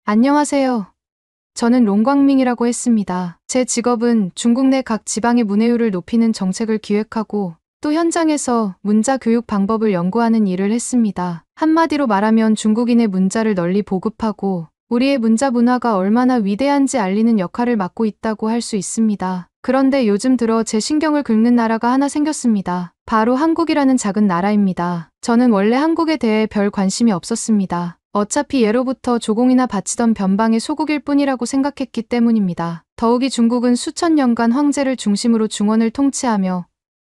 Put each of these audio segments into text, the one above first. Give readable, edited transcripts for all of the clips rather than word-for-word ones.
안녕하세요. 저는 롱광밍이라고 했습니다. 제 직업은 중국 내 각 지방의 문해율을 높이는 정책을 기획하고 또 현장에서 문자 교육 방법을 연구하는 일을 했습니다. 한마디로 말하면 중국인의 문자를 널리 보급하고 우리의 문자 문화가 얼마나 위대한지 알리는 역할을 맡고 있다고 할 수 있습니다. 그런데 요즘 들어 제 신경을 긁는 나라가 하나 생겼습니다. 바로 한국이라는 작은 나라입니다. 저는 원래 한국에 대해 별 관심이 없었습니다. 어차피 예로부터 조공이나 바치던 변방의 소국일 뿐이라고 생각했기 때문입니다. 더욱이 중국은 수천 년간 황제를 중심으로 중원을 통치하며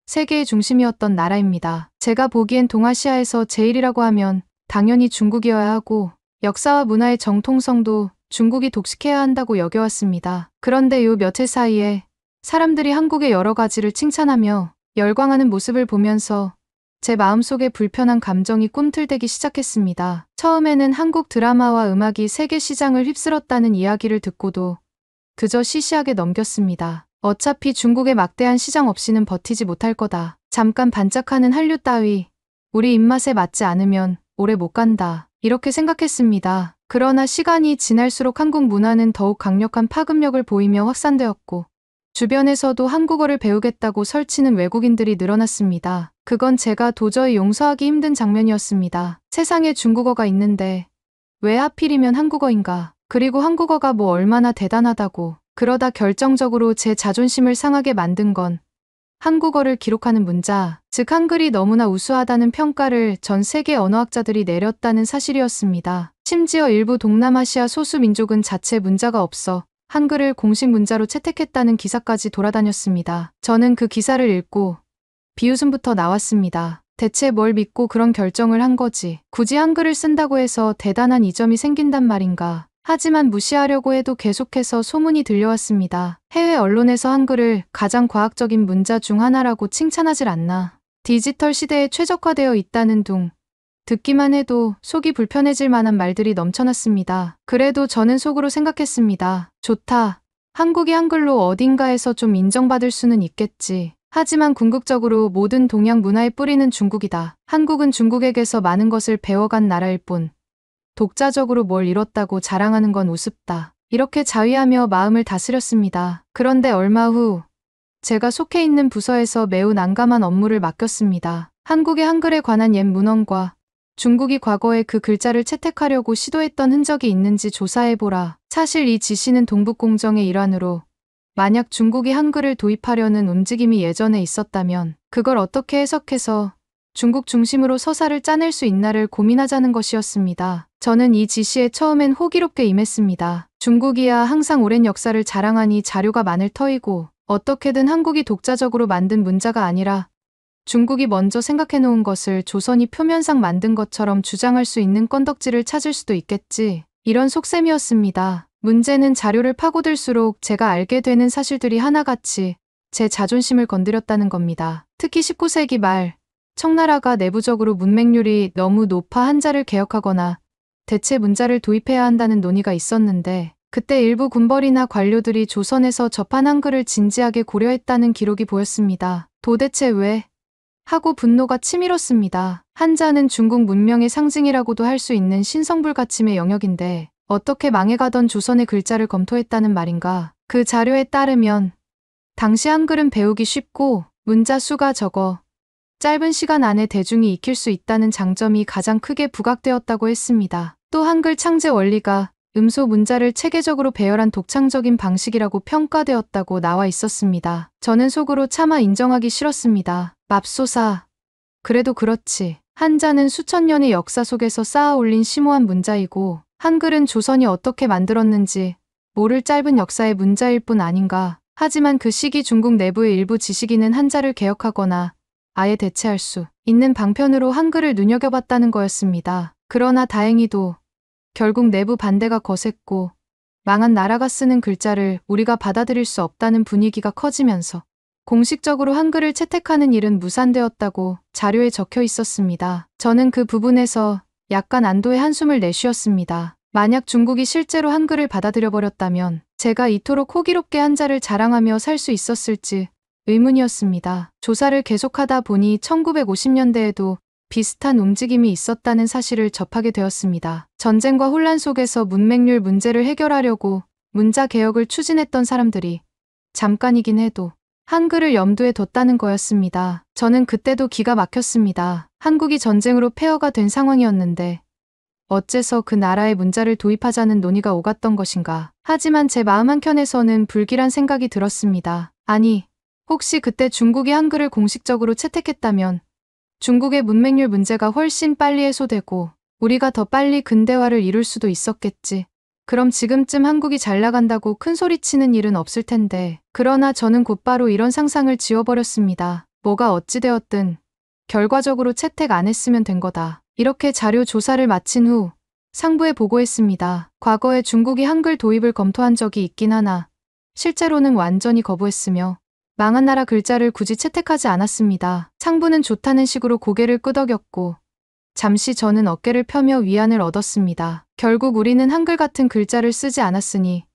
세계의 중심이었던 나라입니다. 제가 보기엔 동아시아에서 제일이라고 하면 당연히 중국이어야 하고 역사와 문화의 정통성도 중국이 독식해야 한다고 여겨왔습니다. 그런데 요 며칠 사이에 사람들이 한국의 여러 가지를 칭찬하며 열광하는 모습을 보면서 제 마음속에 불편한 감정이 꿈틀대기 시작했습니다. 처음에는 한국 드라마와 음악이 세계 시장을 휩쓸었다는 이야기를 듣고도 그저 시시하게 넘겼습니다. 어차피 중국의 막대한 시장 없이는 버티지 못할 거다. 잠깐 반짝하는 한류 따위 우리 입맛에 맞지 않으면 오래 못 간다. 이렇게 생각했습니다. 그러나 시간이 지날수록 한국 문화는 더욱 강력한 파급력을 보이며 확산되었고 주변에서도 한국어를 배우겠다고 설치는 외국인들이 늘어났습니다. 그건 제가 도저히 용서하기 힘든 장면이었습니다. 세상에 중국어가 있는데 왜 하필이면 한국어인가? 그리고 한국어가 뭐 얼마나 대단하다고. 그러다 결정적으로 제 자존심을 상하게 만든 건 한국어를 기록하는 문자, 즉 한글이 너무나 우수하다는 평가를 전 세계 언어학자들이 내렸다는 사실이었습니다. 심지어 일부 동남아시아 소수 민족은 자체 문자가 없어 한글을 공식 문자로 채택했다는 기사까지 돌아다녔습니다. 저는 그 기사를 읽고 비웃음부터 나왔습니다. 대체 뭘 믿고 그런 결정을 한 거지? 굳이 한글을 쓴다고 해서 대단한 이점이 생긴단 말인가? 하지만 무시하려고 해도 계속해서 소문이 들려왔습니다. 해외 언론에서 한글을 가장 과학적인 문자 중 하나라고 칭찬하질 않나. 디지털 시대에 최적화되어 있다는 둥. 듣기만 해도 속이 불편해질 만한 말들이 넘쳐났습니다. 그래도 저는 속으로 생각했습니다. 좋다. 한국이 한글로 어딘가에서 좀 인정받을 수는 있겠지. 하지만 궁극적으로 모든 동양 문화의 뿌리는 중국이다. 한국은 중국에게서 많은 것을 배워간 나라일 뿐 독자적으로 뭘 이뤘다고 자랑하는 건 우습다. 이렇게 자위하며 마음을 다스렸습니다. 그런데 얼마 후 제가 속해 있는 부서에서 매우 난감한 업무를 맡겼습니다. 한국의 한글에 관한 옛 문헌과 중국이 과거에 그 글자를 채택하려고 시도했던 흔적이 있는지 조사해보라. 사실 이 지시는 동북공정의 일환으로 만약 중국이 한글을 도입하려는 움직임이 예전에 있었다면 그걸 어떻게 해석해서 중국 중심으로 서사를 짜낼 수 있나를 고민하자는 것이었습니다. 저는 이 지시에 처음엔 호기롭게 임했습니다. 중국이야 항상 오랜 역사를 자랑하니 자료가 많을 터이고 어떻게든 한국이 독자적으로 만든 문자가 아니라 중국이 먼저 생각해놓은 것을 조선이 표면상 만든 것처럼 주장할 수 있는 건덕지를 찾을 수도 있겠지. 이런 속셈이었습니다. 문제는 자료를 파고들수록 제가 알게 되는 사실들이 하나같이 제 자존심을 건드렸다는 겁니다. 특히 19세기 말 청나라가 내부적으로 문맹률이 너무 높아 한자를 개혁하거나 대체 문자를 도입해야 한다는 논의가 있었는데 그때 일부 군벌이나 관료들이 조선에서 접한 한글을 진지하게 고려했다는 기록이 보였습니다. 도대체 왜? 하고 분노가 치밀었습니다. 한자는 중국 문명의 상징이라고도 할 수 있는 신성불가침의 영역인데 어떻게 망해가던 조선의 글자를 검토했다는 말인가? 그 자료에 따르면 당시 한글은 배우기 쉽고 문자 수가 적어 짧은 시간 안에 대중이 익힐 수 있다는 장점이 가장 크게 부각되었다고 했습니다. 또 한글 창제 원리가 음소 문자를 체계적으로 배열한 독창적인 방식이라고 평가되었다고 나와 있었습니다. 저는 속으로 차마 인정하기 싫었습니다. 맙소사. 그래도 그렇지. 한자는 수천 년의 역사 속에서 쌓아 올린 심오한 문자이고 한글은 조선이 어떻게 만들었는지 모를 짧은 역사의 문자일 뿐 아닌가. 하지만 그 시기 중국 내부의 일부 지식인은 한자를 개혁하거나 아예 대체할 수 있는 방편으로 한글을 눈여겨봤다는 거였습니다. 그러나 다행히도 결국 내부 반대가 거셌고 망한 나라가 쓰는 글자를 우리가 받아들일 수 없다는 분위기가 커지면서 공식적으로 한글을 채택하는 일은 무산되었다고 자료에 적혀 있었습니다. 저는 그 부분에서 약간 안도의 한숨을 내쉬었습니다. 만약 중국이 실제로 한글을 받아들여버렸다면 제가 이토록 호기롭게 한자를 자랑하며 살 수 있었을지 의문이었습니다. 조사를 계속하다 보니 1950년대에도 비슷한 움직임이 있었다는 사실을 접하게 되었습니다. 전쟁과 혼란 속에서 문맹률 문제를 해결하려고 문자 개혁을 추진했던 사람들이 잠깐이긴 해도 한글을 염두에 뒀다는 거였습니다. 저는 그때도 기가 막혔습니다. 한국이 전쟁으로 폐허가 된 상황이었는데 어째서 그 나라에 문자를 도입하자는 논의가 오갔던 것인가. 하지만 제 마음 한켠에서는 불길한 생각이 들었습니다. 아니, 혹시 그때 중국이 한글을 공식적으로 채택했다면 중국의 문맹률 문제가 훨씬 빨리 해소되고 우리가 더 빨리 근대화를 이룰 수도 있었겠지. 그럼 지금쯤 한국이 잘 나간다고 큰 소리치는 일은 없을 텐데. 그러나 저는 곧바로 이런 상상을 지워버렸습니다. 뭐가 어찌되었든 결과적으로 채택 안 했으면 된 거다. 이렇게 자료 조사를 마친 후 상부에 보고했습니다. 과거에 중국이 한글 도입을 검토한 적이 있긴 하나 실제로는 완전히 거부했으며 망한 나라 글자를 굳이 채택하지 않았습니다. 상부는 좋다는 식으로 고개를 끄덕였고 잠시 저는 어깨를 펴며 위안을 얻었습니다. 결국 우리는 한글 같은 글자를 쓰지 않았으니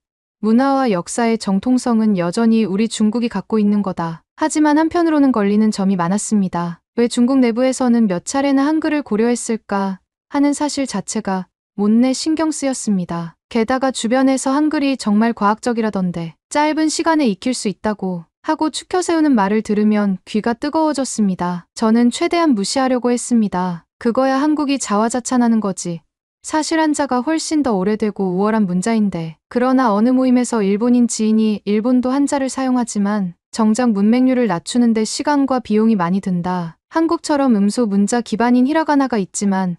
문화와 역사의 정통성은 여전히 우리 중국이 갖고 있는 거다. 하지만 한편으로는 걸리는 점이 많았습니다. 왜 중국 내부에서는 몇 차례나 한글을 고려했을까 하는 사실 자체가 못내 신경 쓰였습니다. 게다가 주변에서 한글이 정말 과학적이라던데 짧은 시간에 익힐 수 있다고 하고 추켜 세우는 말을 들으면 귀가 뜨거워졌습니다. 저는 최대한 무시하려고 했습니다. 그거야 한국이 자화자찬하는 거지. 사실 한자가 훨씬 더 오래되고 우월한 문자인데. 그러나 어느 모임에서 일본인 지인이 일본도 한자를 사용하지만 정작 문맹률을 낮추는데 시간과 비용이 많이 든다. 한국처럼 음소 문자 기반인 히라가나가 있지만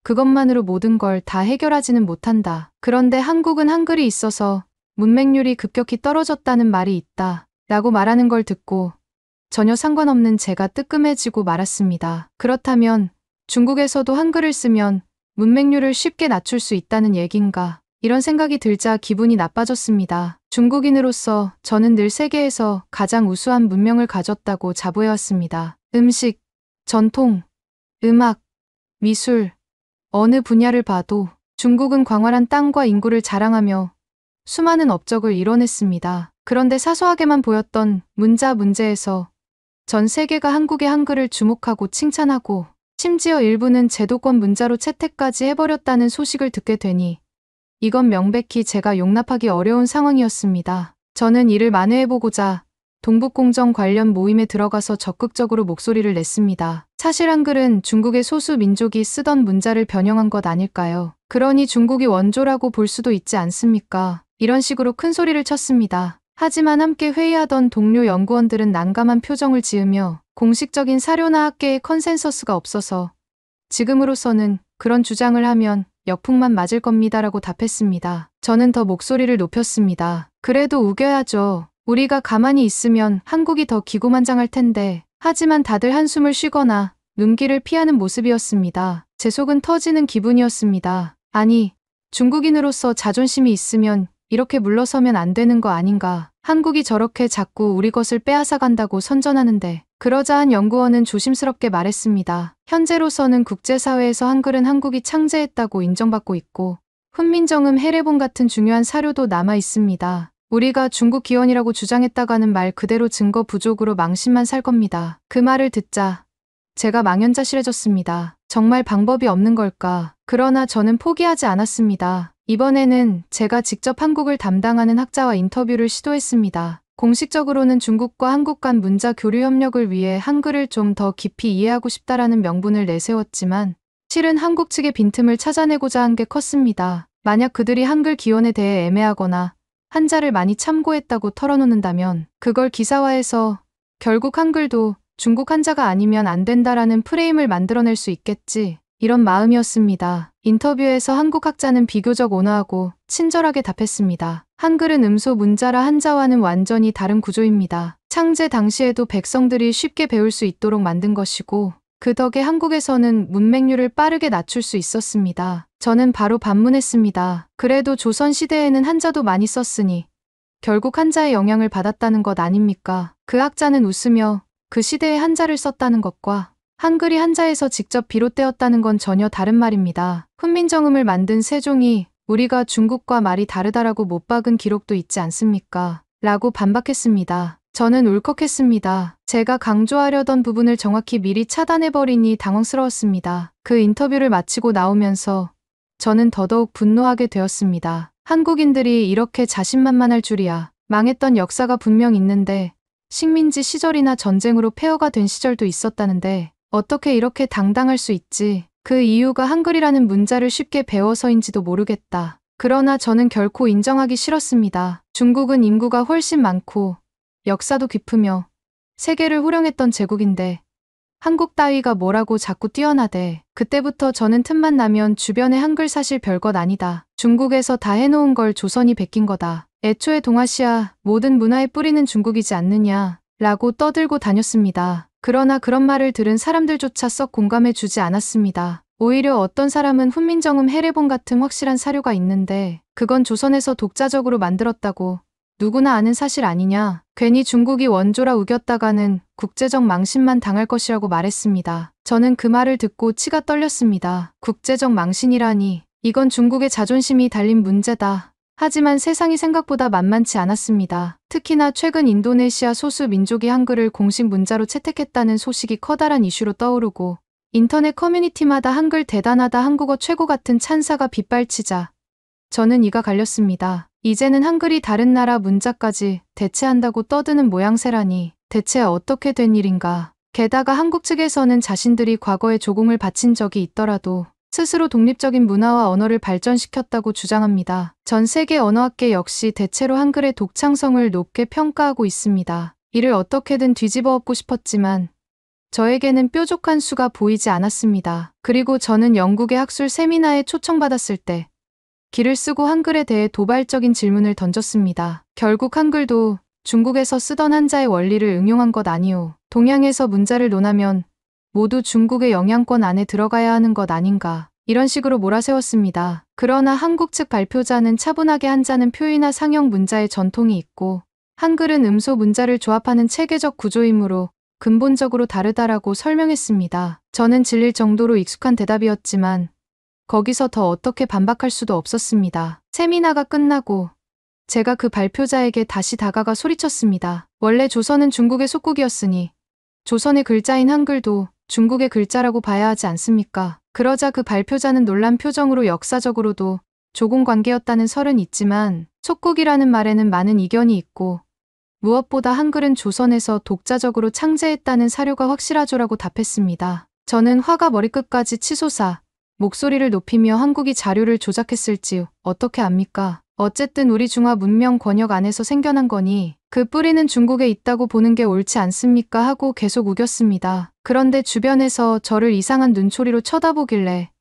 그것만으로 모든 걸 다 해결하지는 못한다. 그런데 한국은 한글이 있어서 문맹률이 급격히 떨어졌다는 말이 있다. 라고 말하는 걸 듣고 전혀 상관없는 제가 뜨끔해지고 말았습니다. 그렇다면 중국에서도 한글을 쓰면 문맹률을 쉽게 낮출 수 있다는 얘긴가. 이런 생각이 들자 기분이 나빠졌습니다. 중국인으로서 저는 늘 세계에서 가장 우수한 문명을 가졌다고 자부해왔습니다. 음식, 전통, 음악, 미술, 어느 분야를 봐도 중국은 광활한 땅과 인구를 자랑하며 수많은 업적을 이뤄냈습니다. 그런데 사소하게만 보였던 문자 문제에서 전 세계가 한국의 한글을 주목하고 칭찬하고 심지어 일부는 제도권 문자로 채택까지 해버렸다는 소식을 듣게 되니 이건 명백히 제가 용납하기 어려운 상황이었습니다. 저는 이를 만회해보고자 동북공정 관련 모임에 들어가서 적극적으로 목소리를 냈습니다. 사실 한글은 중국의 소수 민족이 쓰던 문자를 변형한 것 아닐까요? 그러니 중국이 원조라고 볼 수도 있지 않습니까? 이런 식으로 큰 소리를 쳤습니다. 하지만 함께 회의하던 동료 연구원들은 난감한 표정을 지으며 공식적인 사료나 학계의 컨센서스가 없어서 지금으로서는 그런 주장을 하면 역풍만 맞을 겁니다라고 답했습니다. 저는 더 목소리를 높였습니다. 그래도 우겨야죠. 우리가 가만히 있으면 한국이 더 기고만장할 텐데. 하지만 다들 한숨을 쉬거나 눈길을 피하는 모습이었습니다. 제 속은 터지는 기분이었습니다. 아니, 중국인으로서 자존심이 있으면 이렇게 물러서면 안 되는 거 아닌가. 한국이 저렇게 자꾸 우리 것을 빼앗아간다고 선전하는데. 그러자 한 연구원은 조심스럽게 말했습니다. 현재로서는 국제사회에서 한글은 한국이 창제했다고 인정받고 있고 훈민정음 해례본 같은 중요한 사료도 남아 있습니다. 우리가 중국 기원이라고 주장했다가는 말 그대로 증거 부족으로 망신만 살 겁니다. 그 말을 듣자 제가 망연자실해졌습니다. 정말 방법이 없는 걸까? 그러나 저는 포기하지 않았습니다. 이번에는 제가 직접 한국을 담당하는 학자와 인터뷰를 시도했습니다. 공식적으로는 중국과 한국 간 문자 교류 협력을 위해 한글을 좀 더 깊이 이해하고 싶다라는 명분을 내세웠지만 실은 한국 측의 빈틈을 찾아내고자 한 게 컸습니다. 만약 그들이 한글 기원에 대해 애매하거나 한자를 많이 참고했다고 털어놓는다면 그걸 기사화해서 결국 한글도 중국 한자가 아니면 안 된다라는 프레임을 만들어낼 수 있겠지. 이런 마음이었습니다. 인터뷰에서 한국 학자는 비교적 온화하고 친절하게 답했습니다. 한글은 음소 문자라 한자와는 완전히 다른 구조입니다. 창제 당시에도 백성들이 쉽게 배울 수 있도록 만든 것이고 그 덕에 한국에서는 문맹률을 빠르게 낮출 수 있었습니다. 저는 바로 반문했습니다. 그래도 조선시대에는 한자도 많이 썼으니 결국 한자의 영향을 받았다는 것 아닙니까? 그 학자는 웃으며 그 시대에 한자를 썼다는 것과 한글이 한자에서 직접 비롯되었다는 건 전혀 다른 말입니다. 훈민정음을 만든 세종이 우리가 중국과 말이 다르다라고 못 박은 기록도 있지 않습니까? 라고 반박했습니다. 저는 울컥했습니다. 제가 강조하려던 부분을 정확히 미리 차단해버리니 당황스러웠습니다. 그 인터뷰를 마치고 나오면서 저는 더더욱 분노하게 되었습니다. 한국인들이 이렇게 자신만만할 줄이야. 망했던 역사가 분명 있는데 식민지 시절이나 전쟁으로 폐허가 된 시절도 있었다는데 어떻게 이렇게 당당할 수 있지? 그 이유가 한글이라는 문자를 쉽게 배워서인지도 모르겠다. 그러나 저는 결코 인정하기 싫었습니다. 중국은 인구가 훨씬 많고 역사도 깊으며 세계를 호령했던 제국인데 한국 따위가 뭐라고 자꾸 뛰어나대. 그때부터 저는 틈만 나면 주변에 한글 사실 별것 아니다. 중국에서 다 해놓은 걸 조선이 베낀 거다. 애초에 동아시아 모든 문화의 뿌리는 중국이지 않느냐 라고 떠들고 다녔습니다. 그러나 그런 말을 들은 사람들조차 썩 공감해 주지 않았습니다. 오히려 어떤 사람은 훈민정음 해례본 같은 확실한 사료가 있는데 그건 조선에서 독자적으로 만들었다고 누구나 아는 사실 아니냐. 괜히 중국이 원조라 우겼다가는 국제적 망신만 당할 것이라고 말했습니다. 저는 그 말을 듣고 치가 떨렸습니다. 국제적 망신이라니. 이건 중국의 자존심이 달린 문제다. 하지만 세상이 생각보다 만만치 않았습니다. 특히나 최근 인도네시아 소수 민족이 한글을 공식 문자로 채택했다는 소식이 커다란 이슈로 떠오르고 인터넷 커뮤니티마다 한글 대단하다 한국어 최고 같은 찬사가 빗발치자 저는 이가 갈렸습니다. 이제는 한글이 다른 나라 문자까지 대체한다고 떠드는 모양새라니 대체 어떻게 된 일인가. 게다가 한국 측에서는 자신들이 과거에 조공을 바친 적이 있더라도 스스로 독립적인 문화와 언어를 발전시켰다고 주장합니다. 전 세계 언어학계 역시 대체로 한글의 독창성을 높게 평가하고 있습니다. 이를 어떻게든 뒤집어 엎고 싶었지만 저에게는 뾰족한 수가 보이지 않았습니다. 그리고 저는 영국의 학술 세미나에 초청받았을 때 기를 쓰고 한글에 대해 도발적인 질문을 던졌습니다. 결국 한글도 중국에서 쓰던 한자의 원리를 응용한 것 아니오. 동양에서 문자를 논하면 모두 중국의 영향권 안에 들어가야 하는 것 아닌가. 이런 식으로 몰아세웠습니다. 그러나 한국 측 발표자는 차분하게 한자는 표의나 상형 문자의 전통이 있고 한글은 음소 문자를 조합하는 체계적 구조이므로 근본적으로 다르다라고 설명했습니다. 저는 질릴 정도로 익숙한 대답이었지만 거기서 더 어떻게 반박할 수도 없었습니다. 세미나가 끝나고 제가 그 발표자에게 다시 다가가 소리쳤습니다. 원래 조선은 중국의 속국이었으니 조선의 글자인 한글도 중국의 글자라고 봐야 하지 않습니까? 그러자 그 발표자는 놀란 표정으로 역사적으로도 조공 관계였다는 설은 있지만 속국이라는 말에는 많은 이견이 있고 무엇보다 한글은 조선에서 독자적으로 창제했다는 사료가 확실하죠라고 답했습니다. 저는 화가 머리끝까지 치솟아 목소리를 높이며 한국이 자료를 조작했을지 어떻게 압니까? 어쨌든 우리 중화 문명 권역 안에서 생겨난 거니 그 뿌리는 중국에 있다고 보는 게 옳지 않습니까? 하고 계속 우겼습니다. 그런데 주변에서 저를 이상한 눈초리로 쳐다보길래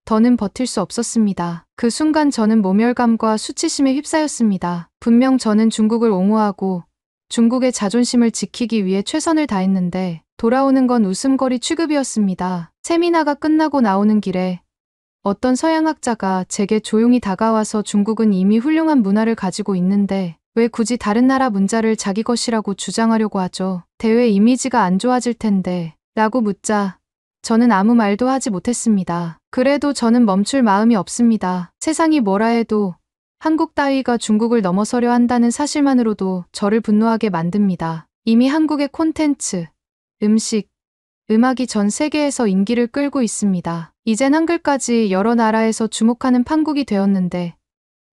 더는 버틸 수 없었습니다. 그 순간 저는 모멸감과 수치심에 휩싸였습니다. 분명 저는 중국을 옹호하고 중국의 자존심을 지키기 위해 최선을 다했는데 돌아오는 건 웃음거리 취급이었습니다. 세미나가 끝나고 나오는 길에 어떤 서양학자가 제게 조용히 다가와서 중국은 이미 훌륭한 문화를 가지고 있는데 왜 굳이 다른 나라 문자를 자기 것이라고 주장하려고 하죠? 대외 이미지가 안 좋아질 텐데 라고 묻자 저는 아무 말도 하지 못했습니다. 그래도 저는 멈출 마음이 없습니다. 세상이 뭐라 해도 한국 따위가 중국을 넘어서려 한다는 사실만으로도 저를 분노하게 만듭니다. 이미 한국의 콘텐츠, 음식, 음악이 전 세계에서 인기를 끌고 있습니다. 이젠 한글까지 여러 나라에서 주목하는 판국이 되었는데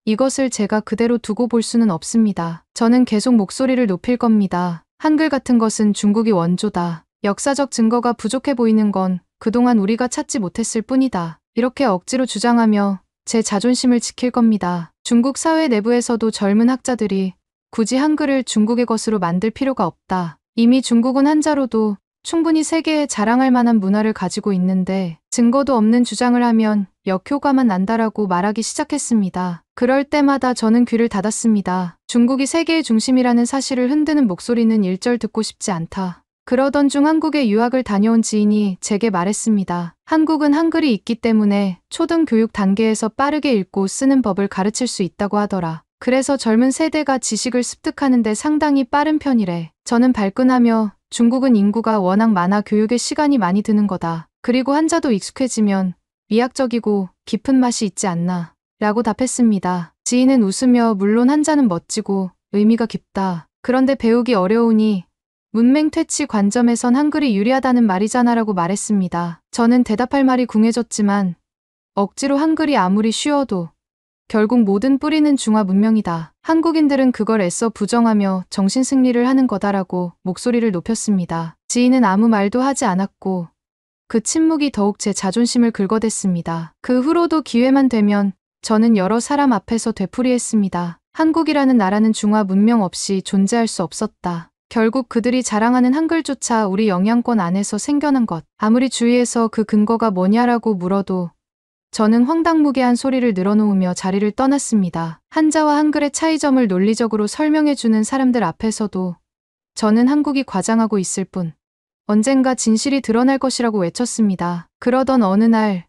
이것을 제가 그대로 두고 볼 수는 없습니다. 저는 계속 목소리를 높일 겁니다. 한글 같은 것은 중국이 원조다. 역사적 증거가 부족해 보이는 건 그동안 우리가 찾지 못했을 뿐이다. 이렇게 억지로 주장하며 제 자존심을 지킬 겁니다. 중국 사회 내부에서도 젊은 학자들이 굳이 한글을 중국의 것으로 만들 필요가 없다. 이미 중국은 한자로도 충분히 세계에 자랑할 만한 문화를 가지고 있는데 증거도 없는 주장을 하면 역효과만 난다라고 말하기 시작했습니다. 그럴 때마다 저는 귀를 닫았습니다. 중국이 세계의 중심이라는 사실을 흔드는 목소리는 일절 듣고 싶지 않다. 그러던 중 한국에 유학을 다녀온 지인이 제게 말했습니다. 한국은 한글이 있기 때문에 초등 교육 단계에서 빠르게 읽고 쓰는 법을 가르칠 수 있다고 하더라. 그래서 젊은 세대가 지식을 습득하는 데 상당히 빠른 편이래. 저는 발끈하며 중국은 인구가 워낙 많아 교육에 시간이 많이 드는 거다. 그리고 한자도 익숙해지면 미학적이고 깊은 맛이 있지 않나 라고 답했습니다. 지인은 웃으며 물론 한자는 멋지고 의미가 깊다. 그런데 배우기 어려우니 문맹 퇴치 관점에선 한글이 유리하다는 말이잖아라고 말했습니다. 저는 대답할 말이 궁해졌지만 억지로 한글이 아무리 쉬워도 결국 모든 뿌리는 중화 문명이다. 한국인들은 그걸 애써 부정하며 정신승리를 하는 거다라고 목소리를 높였습니다. 지인은 아무 말도 하지 않았고 그 침묵이 더욱 제 자존심을 긁어댔습니다. 그 후로도 기회만 되면 저는 여러 사람 앞에서 되풀이했습니다. 한국이라는 나라는 중화 문명 없이 존재할 수 없었다. 결국 그들이 자랑하는 한글조차 우리 영향권 안에서 생겨난 것. 아무리 주위에서 그 근거가 뭐냐라고 물어도 저는 황당무계한 소리를 늘어놓으며 자리를 떠났습니다. 한자와 한글의 차이점을 논리적으로 설명해주는 사람들 앞에서도 저는 한국이 과장하고 있을 뿐 언젠가 진실이 드러날 것이라고 외쳤습니다. 그러던 어느 날